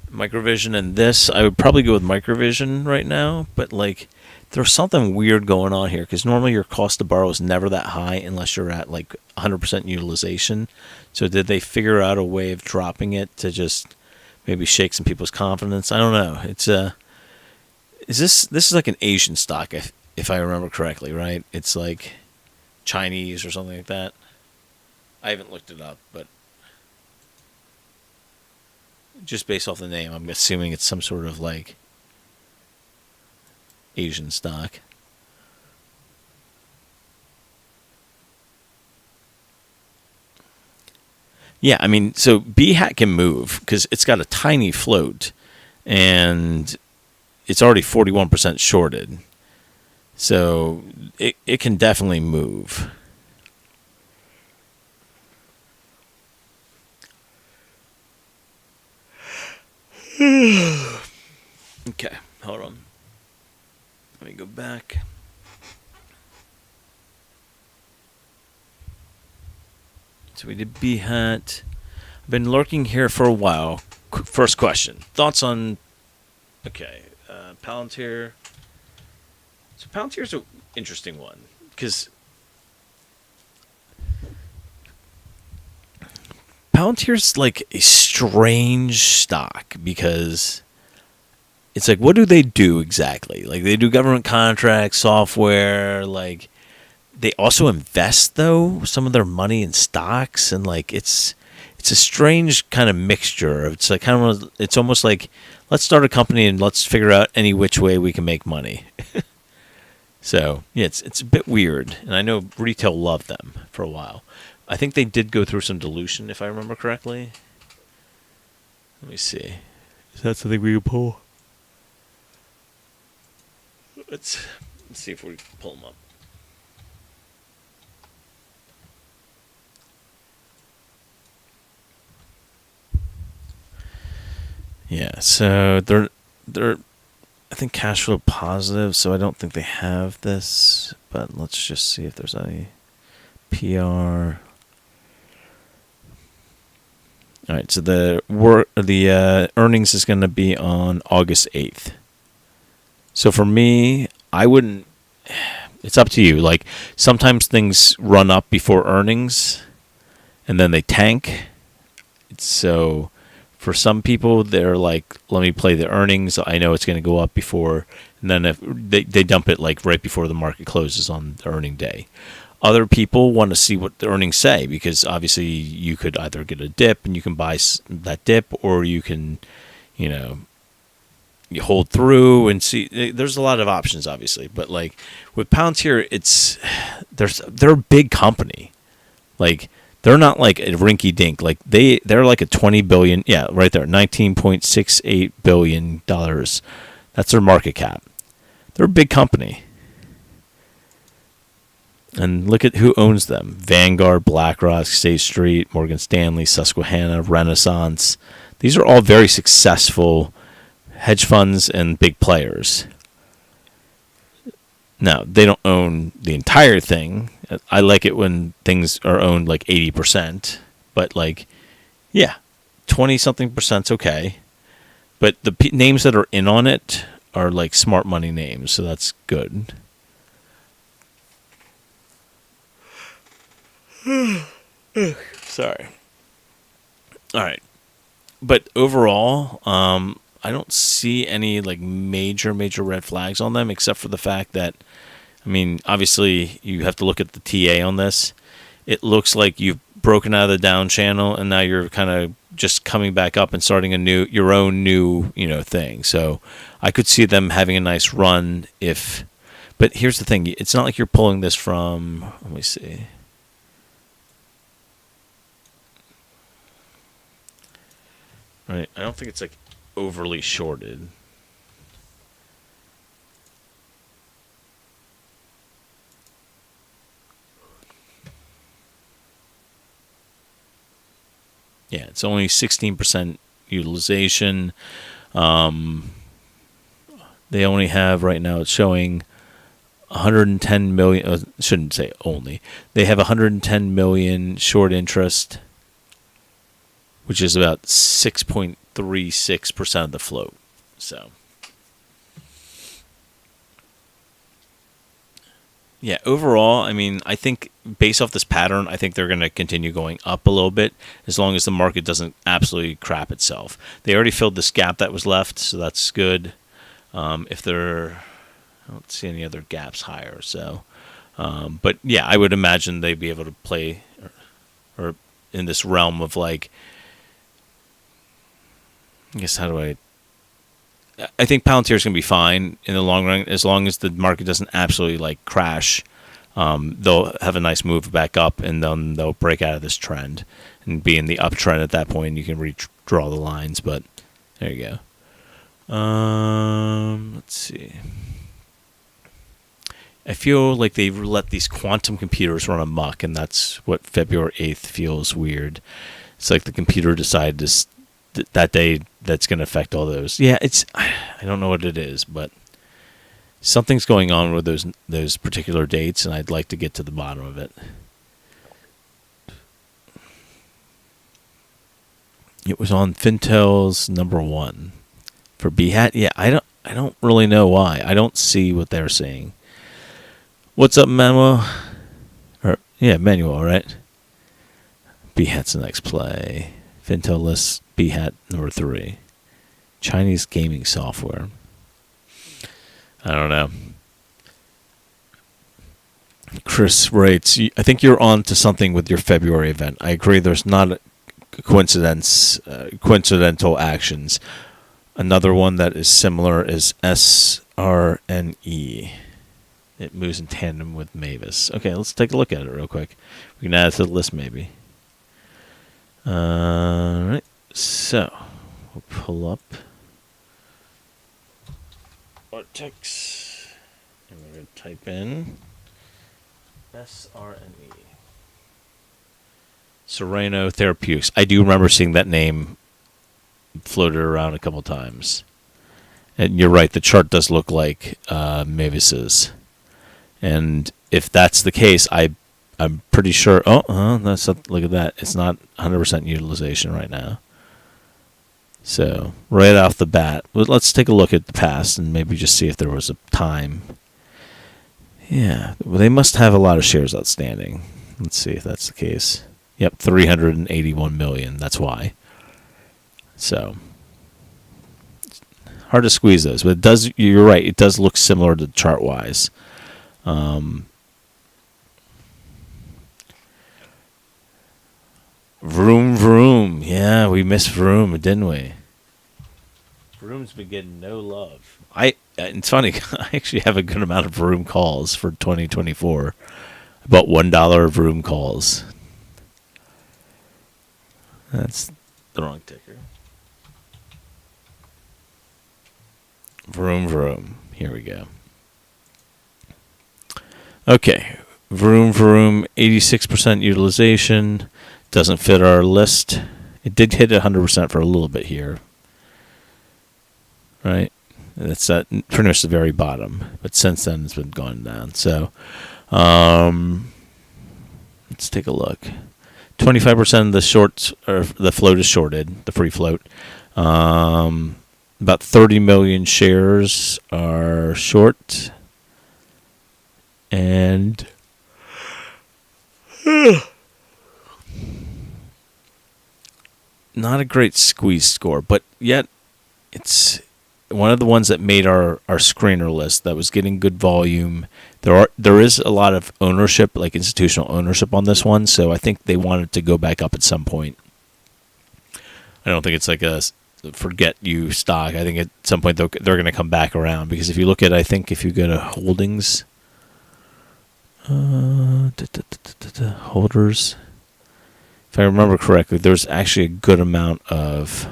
Microvision and this, I would probably go with Microvision right now, but like there's something weird going on here because normally your cost to borrow is never that high unless you're at like 100% utilization. So did they figure out a way of dropping it to just maybe shake some people's confidence? I don't know. It's this is like an Asian stock if I remember correctly, right? It's like Chinese or something like that. I haven't looked it up, but just based off the name, I'm assuming it's some sort of like Asian stock. Yeah, I mean, so B-Hat can move because it's got a tiny float and it's already 41% shorted. So it can definitely move. Okay, hold on. Let me go back. So we did B-Hat. I've been lurking here for a while. First question. Thoughts on... Okay, Palantir. So Palantir's an interesting one. Because... Palantir's like a strange stock because it's like, what do they do exactly? Like, they do government contracts, software, like, they also invest, though, some of their money in stocks, and, like, it's a strange kind of mixture. It's like it's almost like, let's start a company and let's figure out any which way we can make money. So, yeah, it's a bit weird, and I know retail loved them for a while. I think they did go through some dilution, if I remember correctly. Let me see. Is that something we can pull? Let's see if we can pull them up. Yeah, so they're I think cash flow positive, so I don't think they have this, but let's just see if there's any PR. All right, so the earnings is going to be on August 8th. So for me, I wouldn't. It's up to you. Like sometimes things run up before earnings, and then they tank. So for some people, they're like, "Let me play the earnings. I know it's going to go up before," and then if they dump it like right before the market closes on the earning day. Other people want to see what the earnings say because obviously you could either get a dip and you can buy that dip, or you can, you know, you hold through and see. There's a lot of options, obviously, but like with Palantir, they're a big company. Like they're not like a rinky dink. Like they're like a 20 billion, yeah, right there, $19.68 billion. That's their market cap. They're a big company. And look at who owns them: Vanguard, BlackRock, State Street, Morgan Stanley, Susquehanna, Renaissance. These are all very successful hedge funds and big players. Now, they don't own the entire thing. I like it when things are owned like 80%. But like, yeah, 20-something percent's okay. But the names that are in on it are like smart money names, so that's good. Sorry. All right. But overall, I don't see any like major red flags on them, except for the fact that, I mean, obviously you have to look at the TA on this. It looks like you've broken out of the down channel, and now you're kind of just coming back up and starting your own new thing. So I could see them having a nice run if. But here's the thing: it's not like you're pulling this from. Let me see. Right, I don't think it's like overly shorted. Yeah, it's only 16% utilization. They only have right now. It's showing 110 million. Shouldn't say only. They have 110 million short interest, which is about 6.36% of the float. So, yeah, overall, I mean, I think based off this pattern, I think they're going to continue going up a little bit as long as the market doesn't absolutely crap itself. They already filled this gap that was left, so that's good. I don't see any other gaps higher. So, but yeah, I would imagine they'd be able to play or in this realm of like, I guess I think Palantir is going to be fine in the long run as long as the market doesn't absolutely like crash. They'll have a nice move back up, and then they'll break out of this trend and be in the uptrend at that point. You can redraw the lines, but there you go. Let's see. I feel like they let these quantum computers run amok, and that's what February 8th feels weird. It's like the computer decided that day that's going to affect all those. Yeah, I don't know what it is, but something's going on with those particular dates, and I'd like to get to the bottom of it. It was on Fintel's number 1 for BHAT. Yeah, I don't really know why. I don't see what they're saying. What's up, Manuel? Manuel, right? BHAT's the next play. Fintel lists BHAT number 3. Chinese gaming software. I don't know. Chris writes, I think you're on to something with your February event. I agree there's not a coincidental actions. Another one that is similar is SRNE. It moves in tandem with Mavis. Okay, let's take a look at it real quick. We can add it to the list maybe. Alright, so we'll pull up Vortex, and we're going to type in SRNE. Sereno Therapeutics. I do remember seeing that name floated around a couple times. And you're right, the chart does look like Mavis's. And if that's the case, I'm pretty sure. Look at that. It's not 100% utilization right now. So right off the bat, let's take a look at the past and maybe just see if there was a time. Yeah, well, they must have a lot of shares outstanding. Let's see if that's the case. Yep, 381 million. That's why. So hard to squeeze those, but it does. You're right. It does look similar to chart wise. Vroom vroom. Yeah, we missed Vroom, didn't we? Vroom's been getting no love. It's funny. I actually have a good amount of Vroom calls for 2024. About $1 of Vroom calls. That's the wrong ticker. Vroom vroom. Here we go. Okay. Vroom vroom. 86% utilization. Doesn't fit our list. It did hit 100% for a little bit here. Right? That's at pretty much the very bottom. But since then, it's been going down. So, let's take a look. 25% of the shorts, or the float is shorted, the free float. About 30 million shares are short. And not a great squeeze score, but yet it's one of the ones that made our screener list that was getting good volume. There is a lot of ownership, like institutional ownership on this one, so I think they want it to go back up at some point. I don't think it's like a forget you stock. I think at some point they're going to come back around, because if you look at, I think if you go to holdings, holders, if I remember correctly, there's actually a good amount of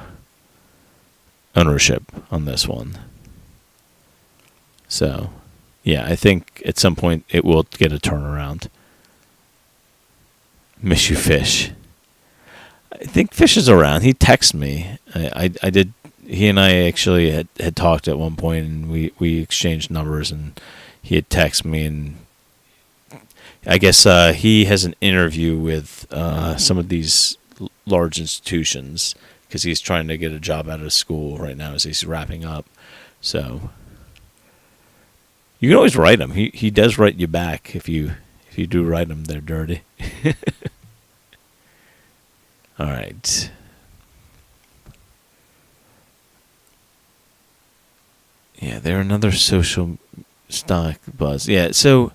ownership on this one. So, yeah, I think at some point it will get a turnaround. Miss you, Fish. I think Fish is around. He texted me. I did. He and I actually had talked at one point, and we exchanged numbers, and he had texted me, and I guess he has an interview with some of these large institutions, because he's trying to get a job out of school right now as he's wrapping up. So you can always write him. He does write you back if you do write him. They're dirty. All right. Yeah, they're another social stock buzz. Yeah, so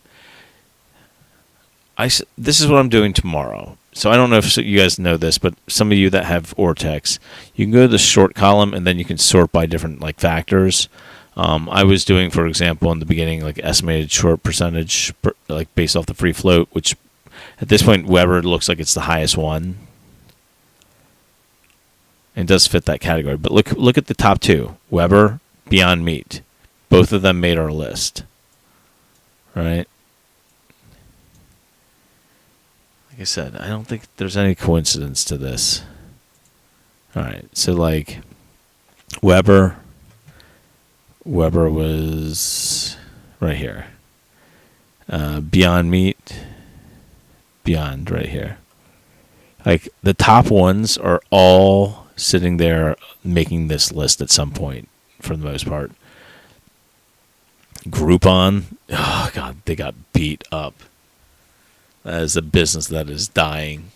this is what I'm doing tomorrow. So I don't know if you guys know this, but some of you that have Ortex, you can go to the short column and then you can sort by different like factors. I was doing, for example, in the beginning, like estimated short percentage, like based off the free float, which at this point WEBR looks like it's the highest one. It does fit that category. But look at the top two, WEBR, Beyond Meat. Both of them made our list. Right? Like I said, I don't think there's any coincidence to this. All right, so like WEBR was right here. Beyond Meat, Beyond right here. Like the top ones are all sitting there making this list at some point, for the most part. Groupon, oh god, they got beat up. That is a business that is dying.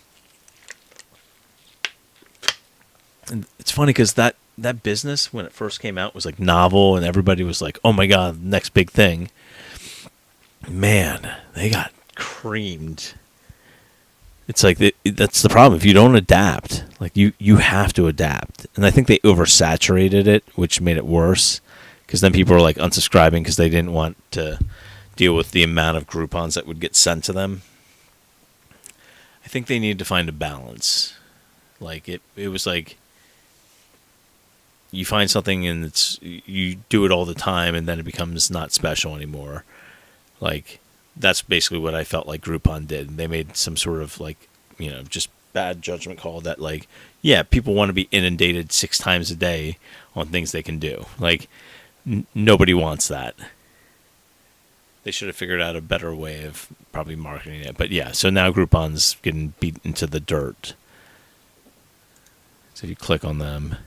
And it's funny because that business, when it first came out, was like novel, and everybody was like, oh my god, next big thing. Man, they got creamed. It's like that's the problem. If you don't adapt, like you have to adapt. And I think they oversaturated it, which made it worse, because then people were like unsubscribing because they didn't want to deal with the amount of Groupons that would get sent to them. I think they needed to find a balance. Like it was like you find something and you do it all the time, and then it becomes not special anymore. Like that's basically what I felt like Groupon did. They made some sort of like, just bad judgment call that like, yeah, people want to be inundated 6 times a day on things they can do. Like nobody wants that. They should have figured out a better way of probably marketing it. But yeah, so now Groupon's getting beat into the dirt. So if you click on them,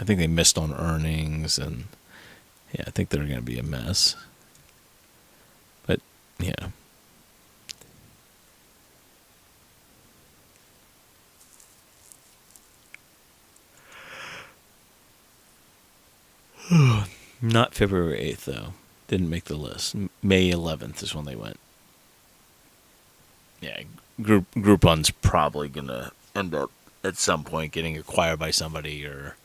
I think they missed on earnings, and yeah, I think they're going to be a mess. But yeah. Not February 8th, though. Didn't make the list. May 11th is when they went. Yeah, Groupon's probably going to end up at some point getting acquired by somebody, or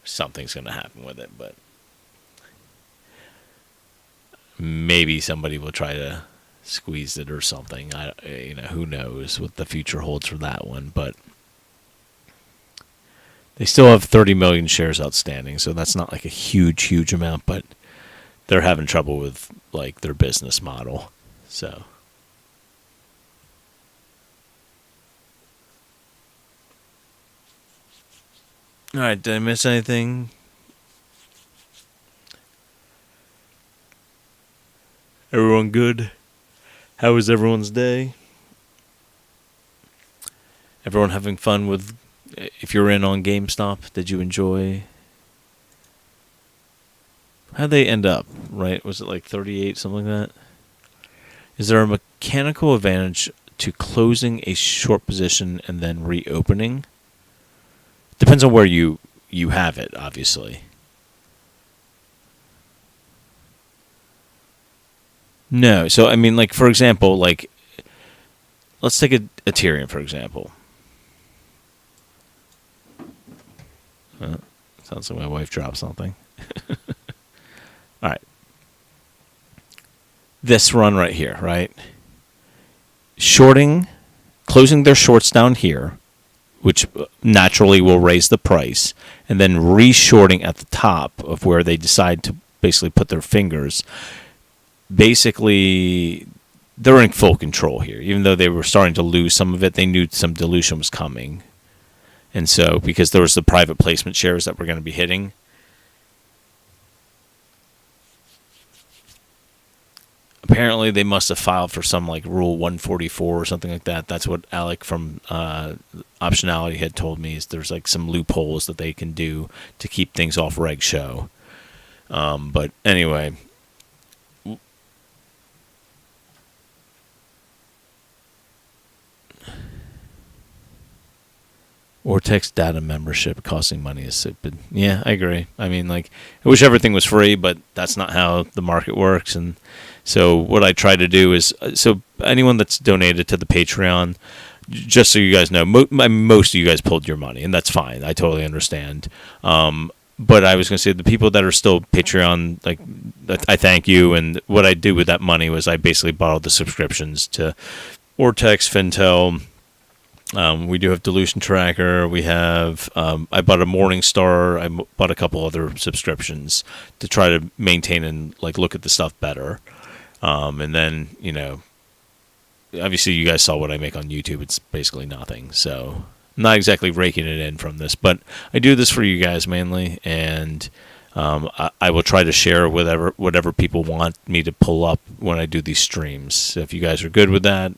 something's going to happen with it. But maybe somebody will try to squeeze it or something. Who knows what the future holds for that one. But they still have 30 million shares outstanding, so that's not like a huge amount, but they're having trouble with like their business model. So all right, did I miss anything? Everyone good? How was everyone's day? Everyone having fun with, if you're in on GameStop, did you enjoy? How'd they end up, right? Was it like 38, something like that? Is there a mechanical advantage to closing a short position and then reopening? Depends on where you have it, obviously. No. So, I mean, like, for example, like, let's take a Aterian, for example. Sounds like my wife dropped something. All right. This run right here, right? Shorting, closing their shorts down here, which naturally will raise the price, and then re-shorting at the top of where they decide to basically put their fingers. Basically, they're in full control here. Even though they were starting to lose some of it, they knew some dilution was coming. And so, because there was the private placement shares that were going to be hitting, apparently they must have filed for some like Rule 144 or something like that. That's what Alec from Optionality had told me, is there's like some loopholes that they can do to keep things off reg show. But anyway, Vortex data membership costing money is stupid. Yeah, I agree. I mean, like, I wish everything was free, but that's not how the market works. And so what I try to do is, so anyone that's donated to the Patreon, just so you guys know, most of you guys pulled your money, and that's fine. I totally understand. But I was going to say, the people that are still Patreon, like, I thank you. And what I did with that money was I basically borrowed the subscriptions to Vortex, Fintel. We do have Dilution Tracker. We have, I bought a Morningstar. I bought a couple other subscriptions to try to maintain and like look at the stuff better. And then, obviously you guys saw what I make on YouTube. It's basically nothing. So I'm not exactly raking it in from this, but I do this for you guys mainly. And I will try to share whatever people want me to pull up when I do these streams. So if you guys are good with that,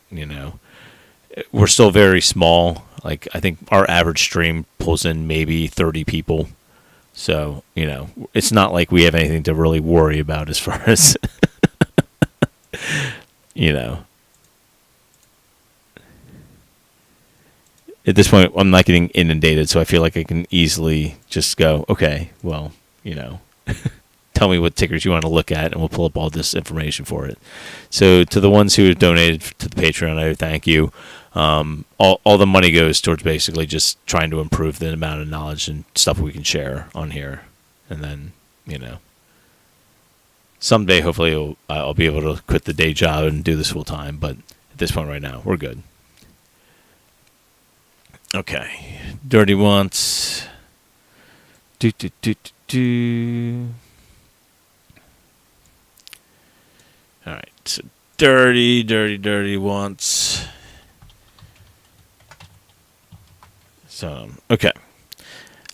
we're still very small. Like, I think our average stream pulls in maybe 30 people. So, it's not like we have anything to really worry about as far as, At this point, I'm not getting inundated, so I feel like I can easily just go, okay, well, tell me what tickers you want to look at, and we'll pull up all this information for it. So to the ones who have donated to the Patreon, I thank you. All the money goes towards basically just trying to improve the amount of knowledge and stuff we can share on here. And then, someday hopefully I'll be able to quit the day job and do this full time. But at this point right now, we're good. Okay. Dirty wants. All right. So dirty wants. So, okay.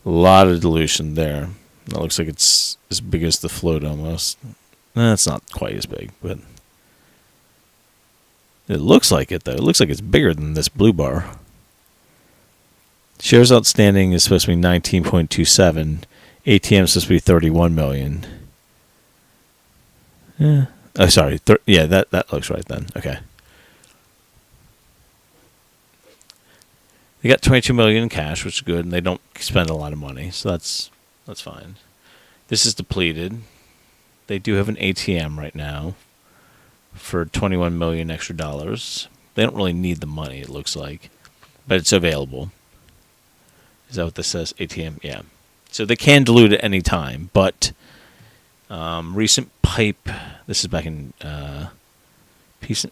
A lot of dilution there. That looks like it's as big as the float almost. It's not quite as big, but it looks like it, though. It looks like it's bigger than this blue bar. Shares outstanding is supposed to be 19.27. ATM is supposed to be 31 million. Yeah. Oh, sorry. Yeah, that looks right then. Okay. They got 22 million in cash, which is good, and they don't spend a lot of money, so that's fine. This is depleted. They do have an ATM right now for 21 million extra dollars. They don't really need the money, it looks like, but it's available. Is that what this says? ATM, yeah. So they can dilute at any time, but recent pipe. This is back in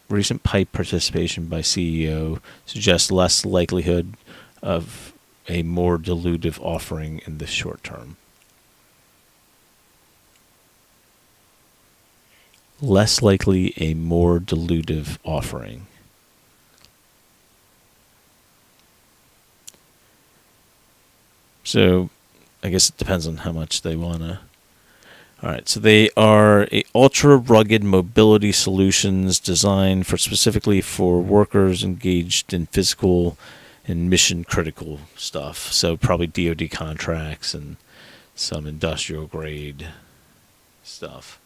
recent pipe participation by CEO suggests less likelihood of a more dilutive offering in the short term. Less likely a more dilutive offering. So I guess it depends on how much they want to. All right, so they are a ultra rugged mobility solutions designed specifically for workers engaged in physical and mission critical stuff. So probably DoD contracts and some industrial grade stuff.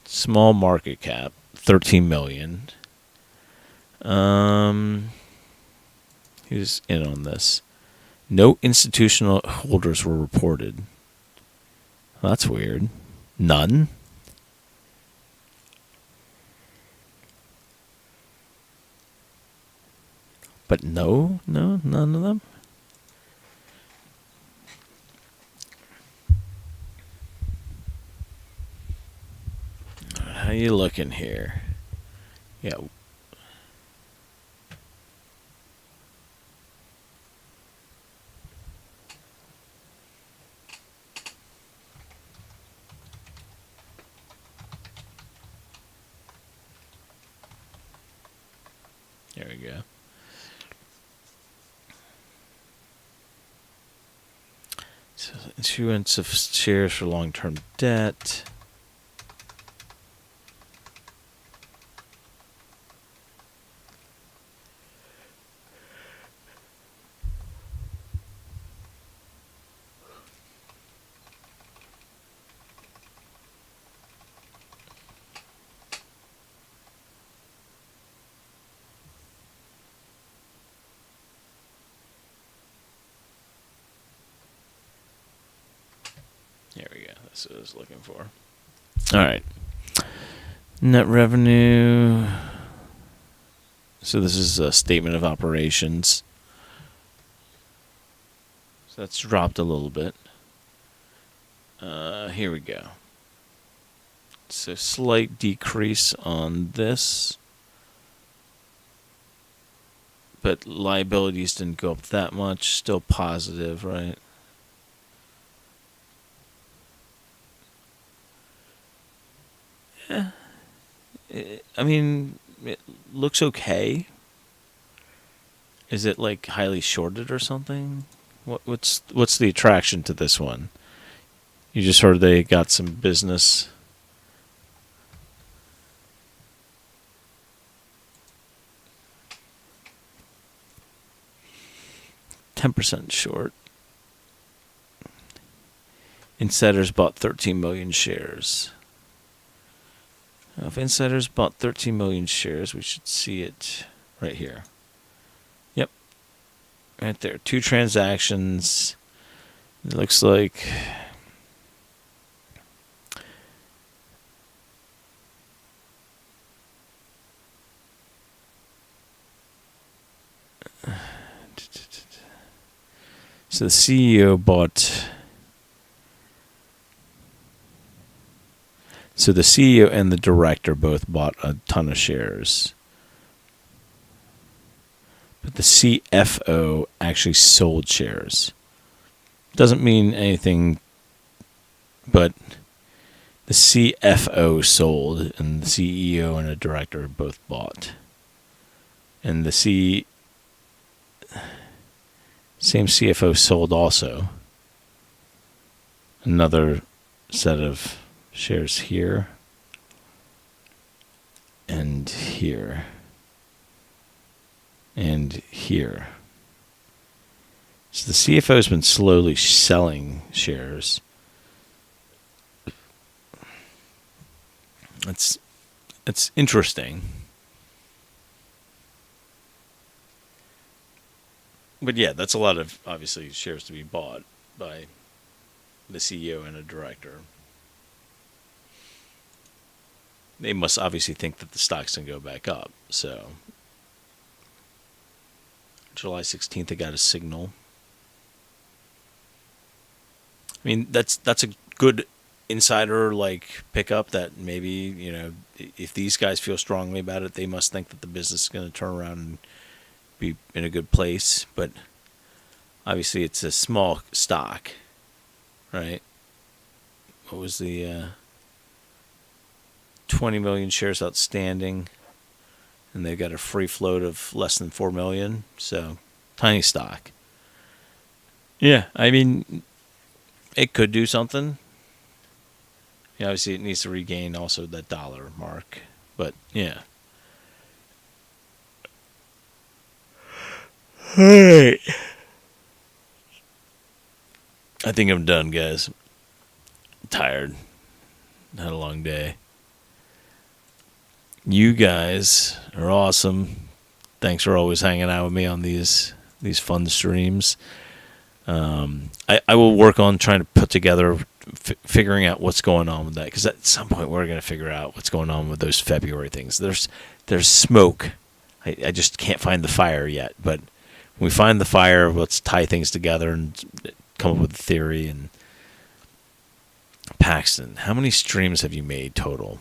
Small market cap, 13 million. Who's in on this? No institutional holders were reported. Well, that's weird. None? But no, none of them? How you looking here? Yeah. There we go. So issuance of shares for long-term debt. There we go. That's what I was looking for. All right. Net revenue. So this is a statement of operations. So that's dropped a little bit. Here we go. So slight decrease on this. But liabilities didn't go up that much. Still positive, right? Yeah. I mean, it looks okay. Is it like highly shorted or something? What's the attraction to this one? You just heard they got some business. %10 short. Insiders bought 13 million shares. Now, if insiders bought 13 million shares, we should see it right here. Yep. Right there. 2 transactions. It looks like so the CEO bought. So the CEO and the director both bought a ton of shares. But the CFO actually sold shares. Doesn't mean anything, but the CFO sold and the CEO and the director both bought. And the same CFO sold also. Another set of shares here and here and here. So the CFO has been slowly selling shares. It's interesting. But yeah, that's a lot of, obviously, shares to be bought by the CEO and a director. They must obviously think that the stock's going to go back up. So July 16th, they got a signal. I mean, that's a good insider like pickup that maybe, you know, if these guys feel strongly about it, they must think that the business is going to turn around and be in a good place. But obviously it's a small stock, right? What was the 20 million shares outstanding, and they've got a free float of less than 4 million, so tiny stock. Yeah, I mean, it could do something. Yeah, obviously it needs to regain also that dollar mark, but yeah. All right. I think I'm done, guys. I'm tired. Had a long day. You guys are awesome. Thanks for always hanging out with me on these fun streams. I will work on trying to put together, figuring out what's going on with that, because at some point we're going to figure out what's going on with those February things. There's smoke. I just can't find the fire yet, but when we find the fire, let's tie things together and come up with a theory. And Paxton, how many streams have you made total?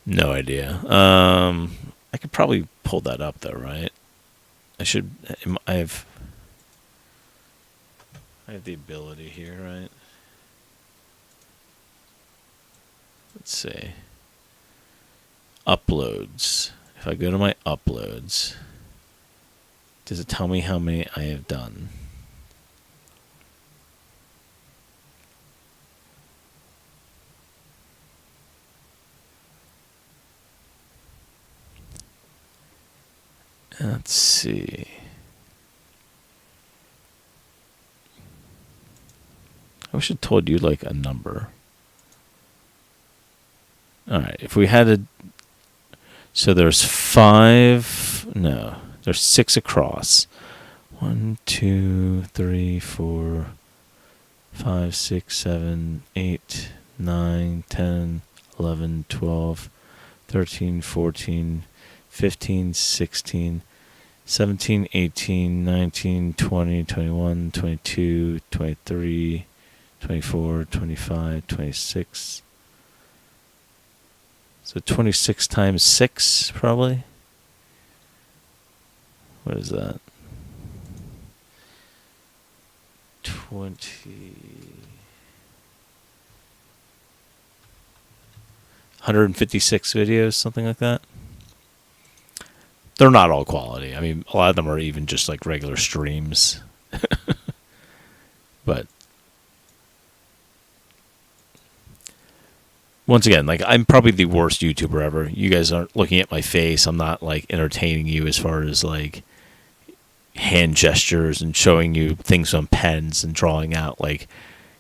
No idea. I could probably pull that up though, right? I have the ability here, right? Let's see. Uploads. If I go to my uploads, does it tell me how many I have done? Let's see. I wish it told you like a number. All right, if we had a, so there's there's 6 across. 1, 2, 3, 4, 5, 6, 7, 8, 9, 10, 11, 12, 13, 14, 15, 16, 17, 18, 19, 20, 21, 22, 23, 24, 25, 26. So 26 times 6, probably. What is that? 156 videos, something like that. They're not all quality. I mean, a lot of them are even just like regular streams. But once again, like, I'm probably the worst YouTuber ever. You guys aren't looking at my face. I'm not like entertaining you as far as like hand gestures and showing you things on pens and drawing out, like,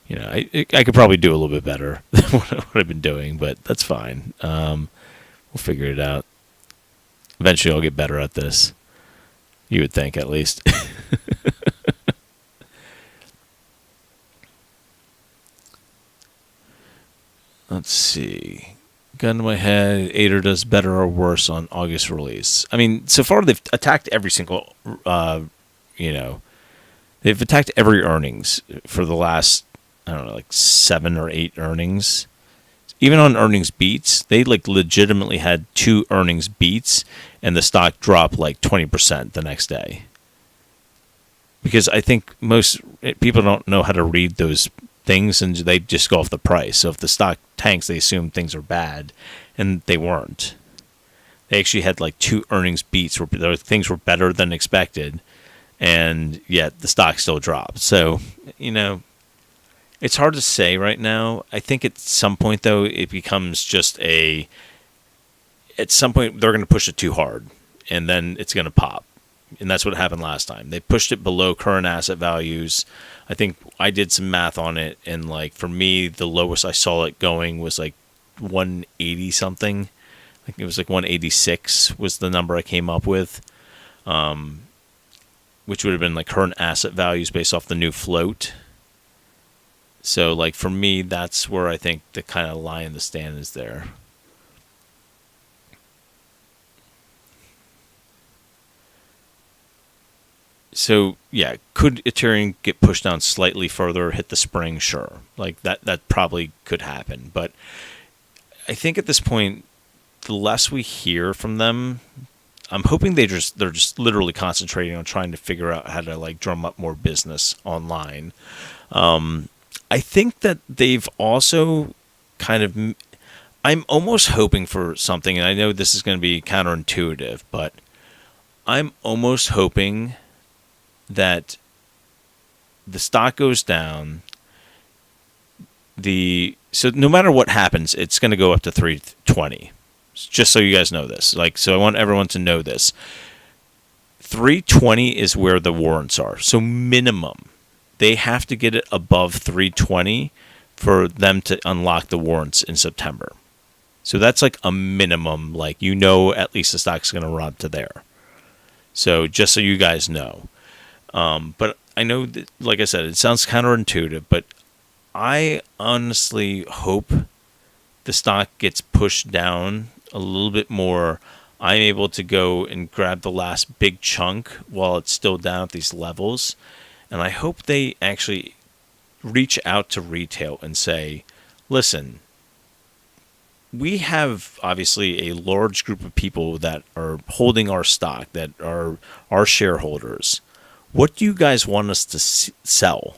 you know, I could probably do a little bit better than what I've been doing, but that's fine. We'll figure it out. Eventually I'll get better at this. You would think, at least. Let's see. Gun to my head. Ater does better or worse on August release. I mean, so far they've attacked every single, they've attacked every earnings for the last, I don't know, like 7 or 8 earnings. Even on earnings beats, they like legitimately had 2 earnings beats, and the stock dropped like 20% the next day. Because I think most people don't know how to read those things, and they just go off the price. So if the stock tanks, they assume things are bad, and they weren't. They actually had like 2 earnings beats where things were better than expected, and yet the stock still dropped. So, you know, it's hard to say right now. I think at some point, though, it becomes just at some point, they're going to push it too hard, and then it's going to pop. And that's what happened last time. They pushed it below current asset values. I think I did some math on it, and like for me, the lowest I saw it going was like 180 something. I think it was like 186 was the number I came up with, which would have been like current asset values based off the new float. So like for me, that's where I think the kind of lie in the stand is there. So yeah, could Aterian get pushed down slightly further, hit the spring? Sure, like that probably could happen. But I think at this point, the less we hear from them, I'm hoping they're just literally concentrating on trying to figure out how to like drum up more business online. I think that they've also kind of, I'm almost hoping for something, and I know this is going to be counterintuitive, but I'm almost hoping that the stock goes down. So no matter what happens, it's going to go up to 320. Just so you guys know this. Like, so I want everyone to know this. 320 is where the warrants are. So minimum, they have to get it above 320 for them to unlock the warrants in September. So that's like a minimum. Like, you know, at least the stock's going to run up to there. So just so you guys know. But I know that, like I said, it sounds counterintuitive, but I honestly hope the stock gets pushed down a little bit more. I'm able to go and grab the last big chunk while it's still down at these levels. And I hope they actually reach out to retail and say, listen, we have obviously a large group of people that are holding our stock, that are our shareholders. What do you guys want us to sell?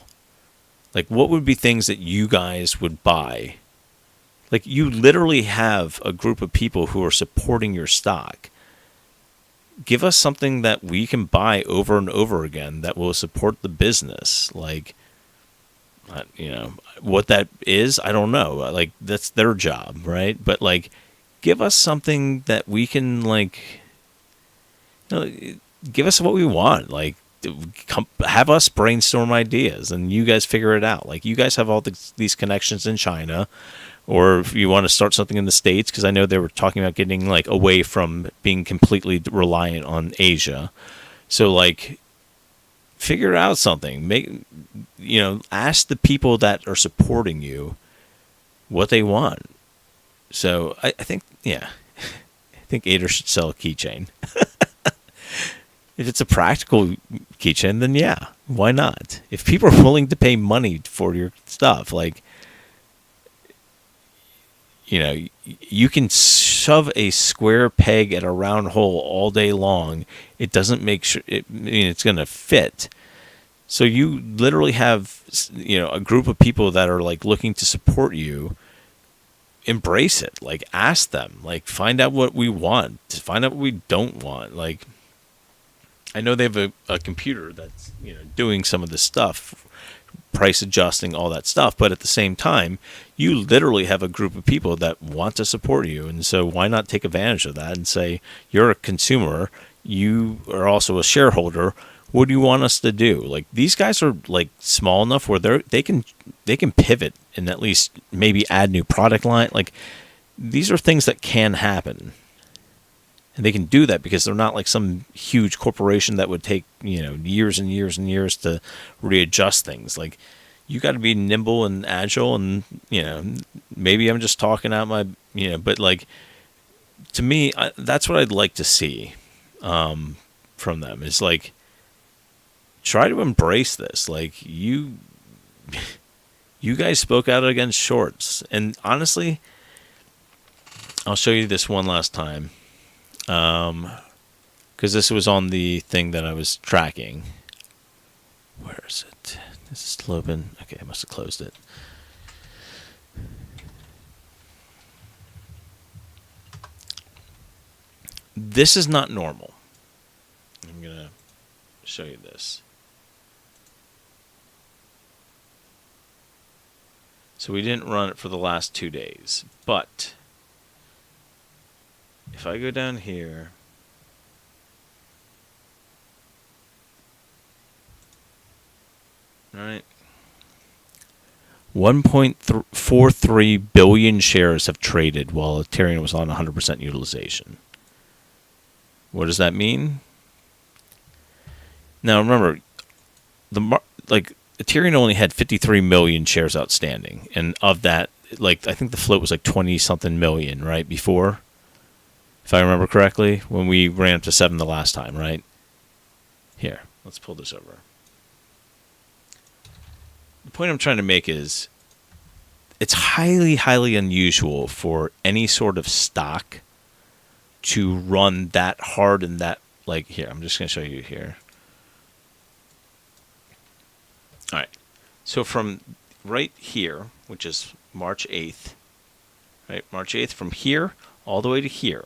Like, what would be things that you guys would buy? Like, you literally have a group of people who are supporting your stock. Give us something that we can buy over and over again that will support the business. Like, you know, what that is, I don't know. Like, that's their job, right? But, like, give us something that we can, like, you know, give us what we want. Like, have us brainstorm ideas and you guys figure it out. Like, you guys have all these connections in China, or if you want to start something in the States, because I know they were talking about getting like away from being completely reliant on Asia. So like, figure out something. Ask the people that are supporting you what they want. So I think, yeah, I think Ater should sell a keychain. If it's a practical keychain, then yeah, why not? If people are willing to pay money for your stuff, like, you know, you can shove a square peg at a round hole all day long. It doesn't make sure it's going to fit. So you literally have, you know, a group of people that are like looking to support you. Embrace it. Like, ask them. Like, find out what we want. Find out what we don't want. Like, I know they have a computer that's, you know, doing some of this stuff, price adjusting, all that stuff. But at the same time, you literally have a group of people that want to support you. And so why not take advantage of that and say, you're a consumer, you are also a shareholder. What do you want us to do? Like, these guys are like small enough where they can pivot and at least maybe add new product line. Like, these are things that can happen. And they can do that because they're not like some huge corporation that would take, you know, years and years and years to readjust things. Like, you got to be nimble and agile, and, you know, maybe I'm just talking out my, you know, but like, to me, that's what I'd like to see from them. Is like, try to embrace this. Like, you guys spoke out against shorts, and honestly, I'll show you this one last time. Because this was on the thing that I was tracking. Where is it? This is still open. Okay, I must have closed it. This is not normal. I'm going to show you this. So we didn't run it for the last 2 days, but if I go down here, 1.43 billion shares have traded while Aterian was on 100% utilization. What does that mean? Now remember, Aterian only had 53 million shares outstanding, and of that, I think the float was 20-something million, right, before, if I remember correctly, when we ran up to 7 the last time, right? Here, let's pull this over. The point I'm trying to make is it's highly, highly unusual for any sort of stock to run that hard and that, here, I'm just going to show you here. All right. So from right here, which is March 8th, right? March 8th, from here all the way to here,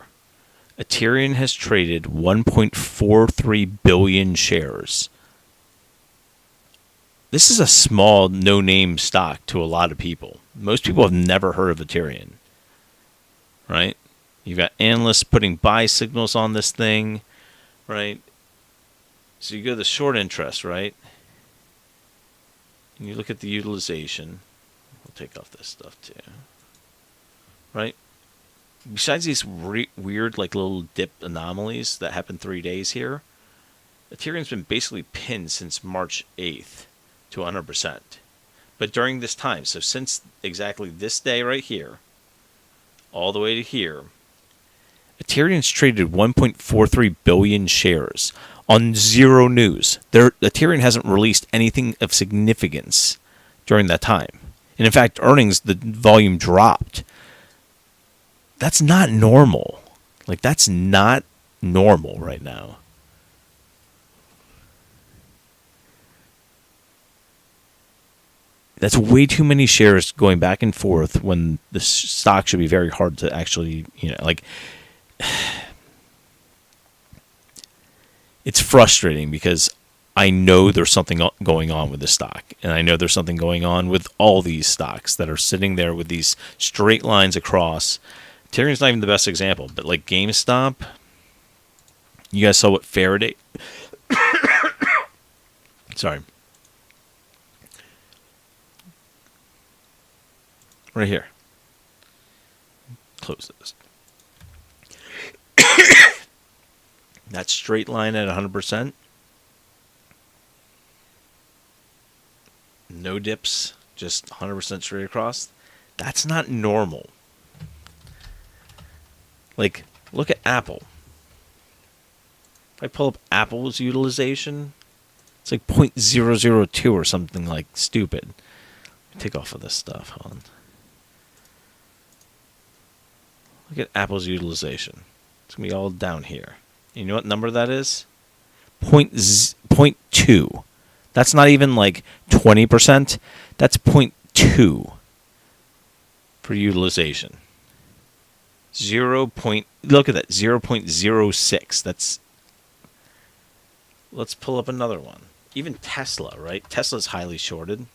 Aterian has traded 1.43 billion shares. This is a small, no-name stock to a lot of people. Most people have never heard of Aterian, right? You've got analysts putting buy signals on this thing, right? So you go to the short interest, right? And you look at the utilization. We'll take off this stuff too, right? Besides these weird, little dip anomalies that happen 3 days here, Aterian's been basically pinned since March 8th. To 100%. But during this time, so since exactly this day right here, all the way to here, Aterian's traded 1.43 billion shares on zero news. Aterian hasn't released anything of significance during that time. And in fact, earnings, the volume dropped. That's not normal. That's not normal right now. That's way too many shares going back and forth when the stock should be very hard to actually, it's frustrating because I know there's something going on with this stock. And I know there's something going on with all these stocks that are sitting there with these straight lines across. Aterian's not even the best example, but GameStop, you guys saw what Faraday... Sorry. Right here. Close this. That straight line at 100%. No dips, just 100% straight across. That's not normal. Look at Apple. If I pull up Apple's utilization, it's 0.002 or something stupid. Take off of this stuff. Hold on. Look at Apple's utilization. It's going to be all down here. You know what number that is? 0.2. That's not even 20%. That's 0.2 for utilization. Look at that, 0.06. That's... Let's pull up another one. Even Tesla, right? Tesla's highly shorted.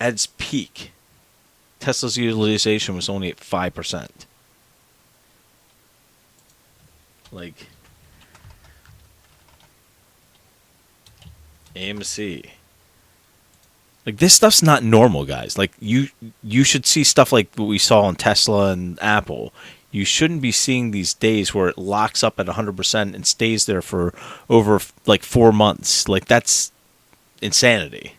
At its peak, Tesla's utilization was only at 5%. AMC. This stuff's not normal, guys. You should see stuff like what we saw on Tesla and Apple. You shouldn't be seeing these days where it locks up at 100% and stays there for over 4 months. That's insanity.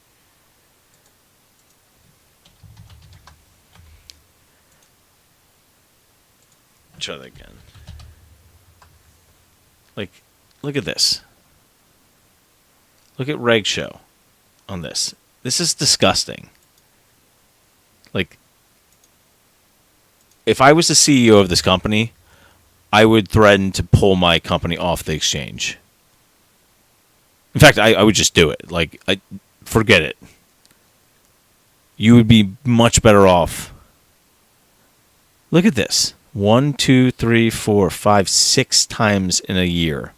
Try that again. Look at this. Look at Reg Show on this. This is disgusting. If I was the CEO of this company, I would threaten to pull my company off the exchange. In fact, I would just do it. Forget it. You would be much better off. Look at this. 1, 2, 3, 4, 5, 6 times in a year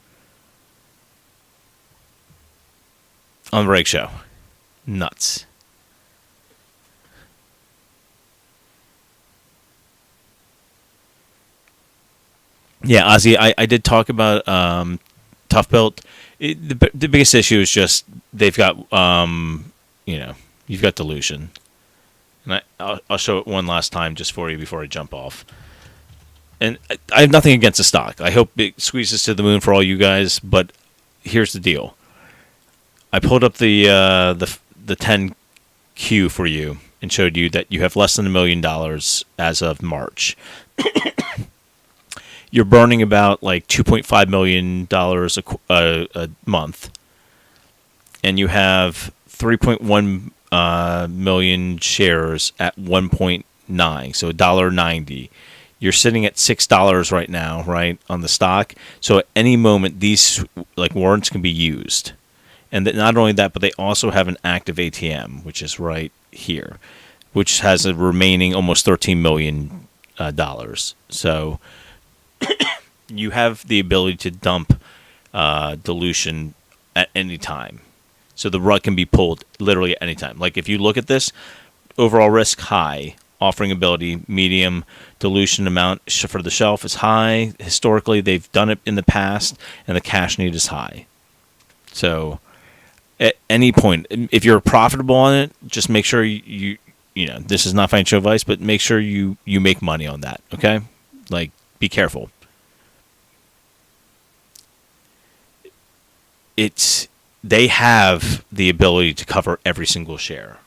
on the Reg Show. Nuts. Yeah, Ozzy, I did talk about Tough Belt. The biggest issue is just they've got you've got dilution, and I'll show it one last time just for you before I jump off. And I have nothing against the stock. I hope it squeezes to the moon for all you guys. But here's the deal. I pulled up the 10Q for you and showed you that you have less than $1 million as of March. You're burning about like $2.5 million a month, and you have 3.1 million shares at 1.9, so $1.90. You're sitting at $6 right now, right, on the stock. So at any moment, these like warrants can be used, and not only that, but they also have an active ATM, which is right here, which has a remaining almost $13 million dollars. So you have the ability to dump dilution at any time. So the rug can be pulled literally at any time. Like if you look at this, overall risk high, offering ability medium, dilution amount for the shelf is high. Historically, they've done it in the past, and the cash need is high. So at any point, if you're profitable on it, just make sure you this is not financial advice, but make sure you make money on that. Okay, like be careful. They have the ability to cover every single share.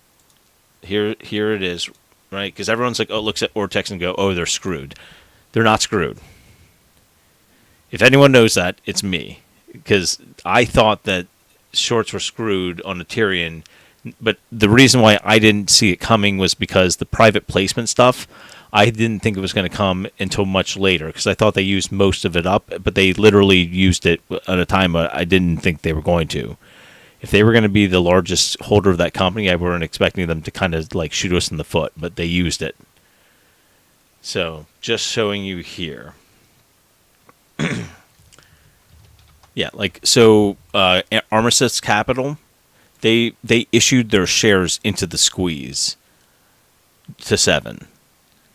Here it is, right? Because everyone's like, oh, looks at Ortex and go, oh, they're screwed. They're not screwed. If anyone knows that, it's me, because I thought that shorts were screwed on Aterian, but the reason why I didn't see it coming was because the private placement stuff, I didn't think it was going to come until much later, because I thought they used most of it up, but they literally used it at a time I didn't think they were going to. If they were going to be the largest holder of that company, I weren't expecting them to kind of like shoot us in the foot, but they used it. So just showing you here. Yeah, like so Armistice Capital, they issued their shares into the squeeze to 7,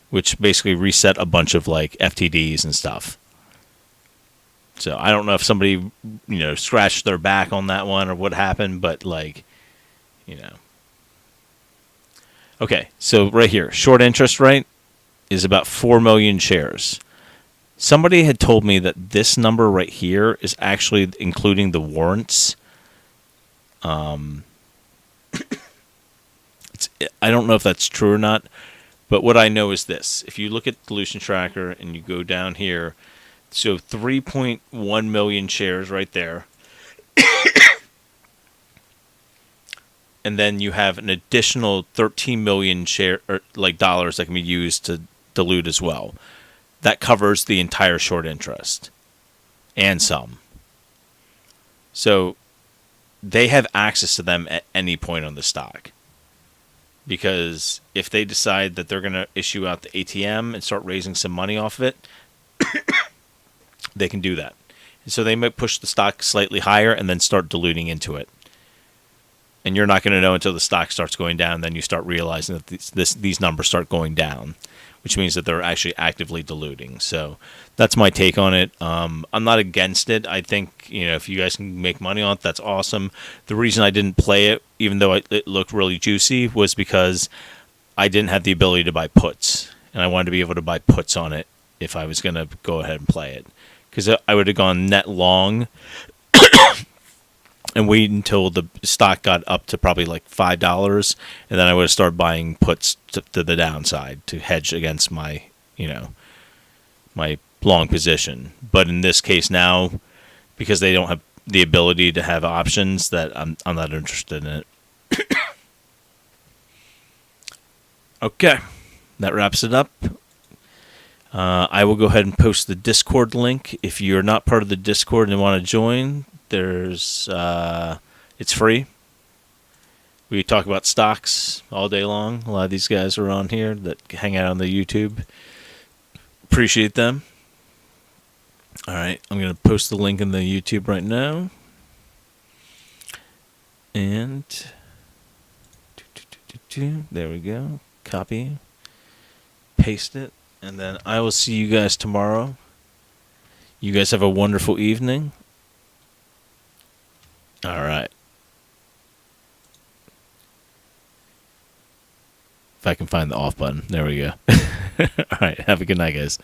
which basically reset a bunch of like FTDs and stuff. So I don't know if somebody, scratched their back on that one or what happened, but like, Okay, so right here, short interest rate is about 4 million shares. Somebody had told me that this number right here is actually including the warrants. I don't know if that's true or not, but what I know is this. If you look at Dilution Tracker and you go down here, so 3.1 million shares right there. And then you have an additional 13 million dollars that can be used to dilute as well. That covers the entire short interest and some. So they have access to them at any point on the stock. Because if they decide that they're going to issue out the ATM and start raising some money off of it, they can do that. And so they might push the stock slightly higher and then start diluting into it. And you're not going to know until the stock starts going down. Then you start realizing that these numbers start going down, which means that they're actually actively diluting. So that's my take on it. I'm not against it. I think, if you guys can make money on it, that's awesome. The reason I didn't play it, even though it looked really juicy, was because I didn't have the ability to buy puts. And I wanted to be able to buy puts on it if I was going to go ahead and play it. Because I would have gone net long and wait until the stock got up to probably like $5, and then I would have started buying puts to the downside to hedge against my, my long position. But in this case now, because they don't have the ability to have options, that I'm not interested in it. Okay, that wraps it up. I will go ahead and post the Discord link. If you're not part of the Discord and want to join, it's free. We talk about stocks all day long. A lot of these guys are on here that hang out on the YouTube. Appreciate them. All right, I'm going to post the link in the YouTube right now. And there we go. Copy. Paste it. And then I will see you guys tomorrow. You guys have a wonderful evening. All right. If I can find the off button. There we go. All right. Have a good night, guys.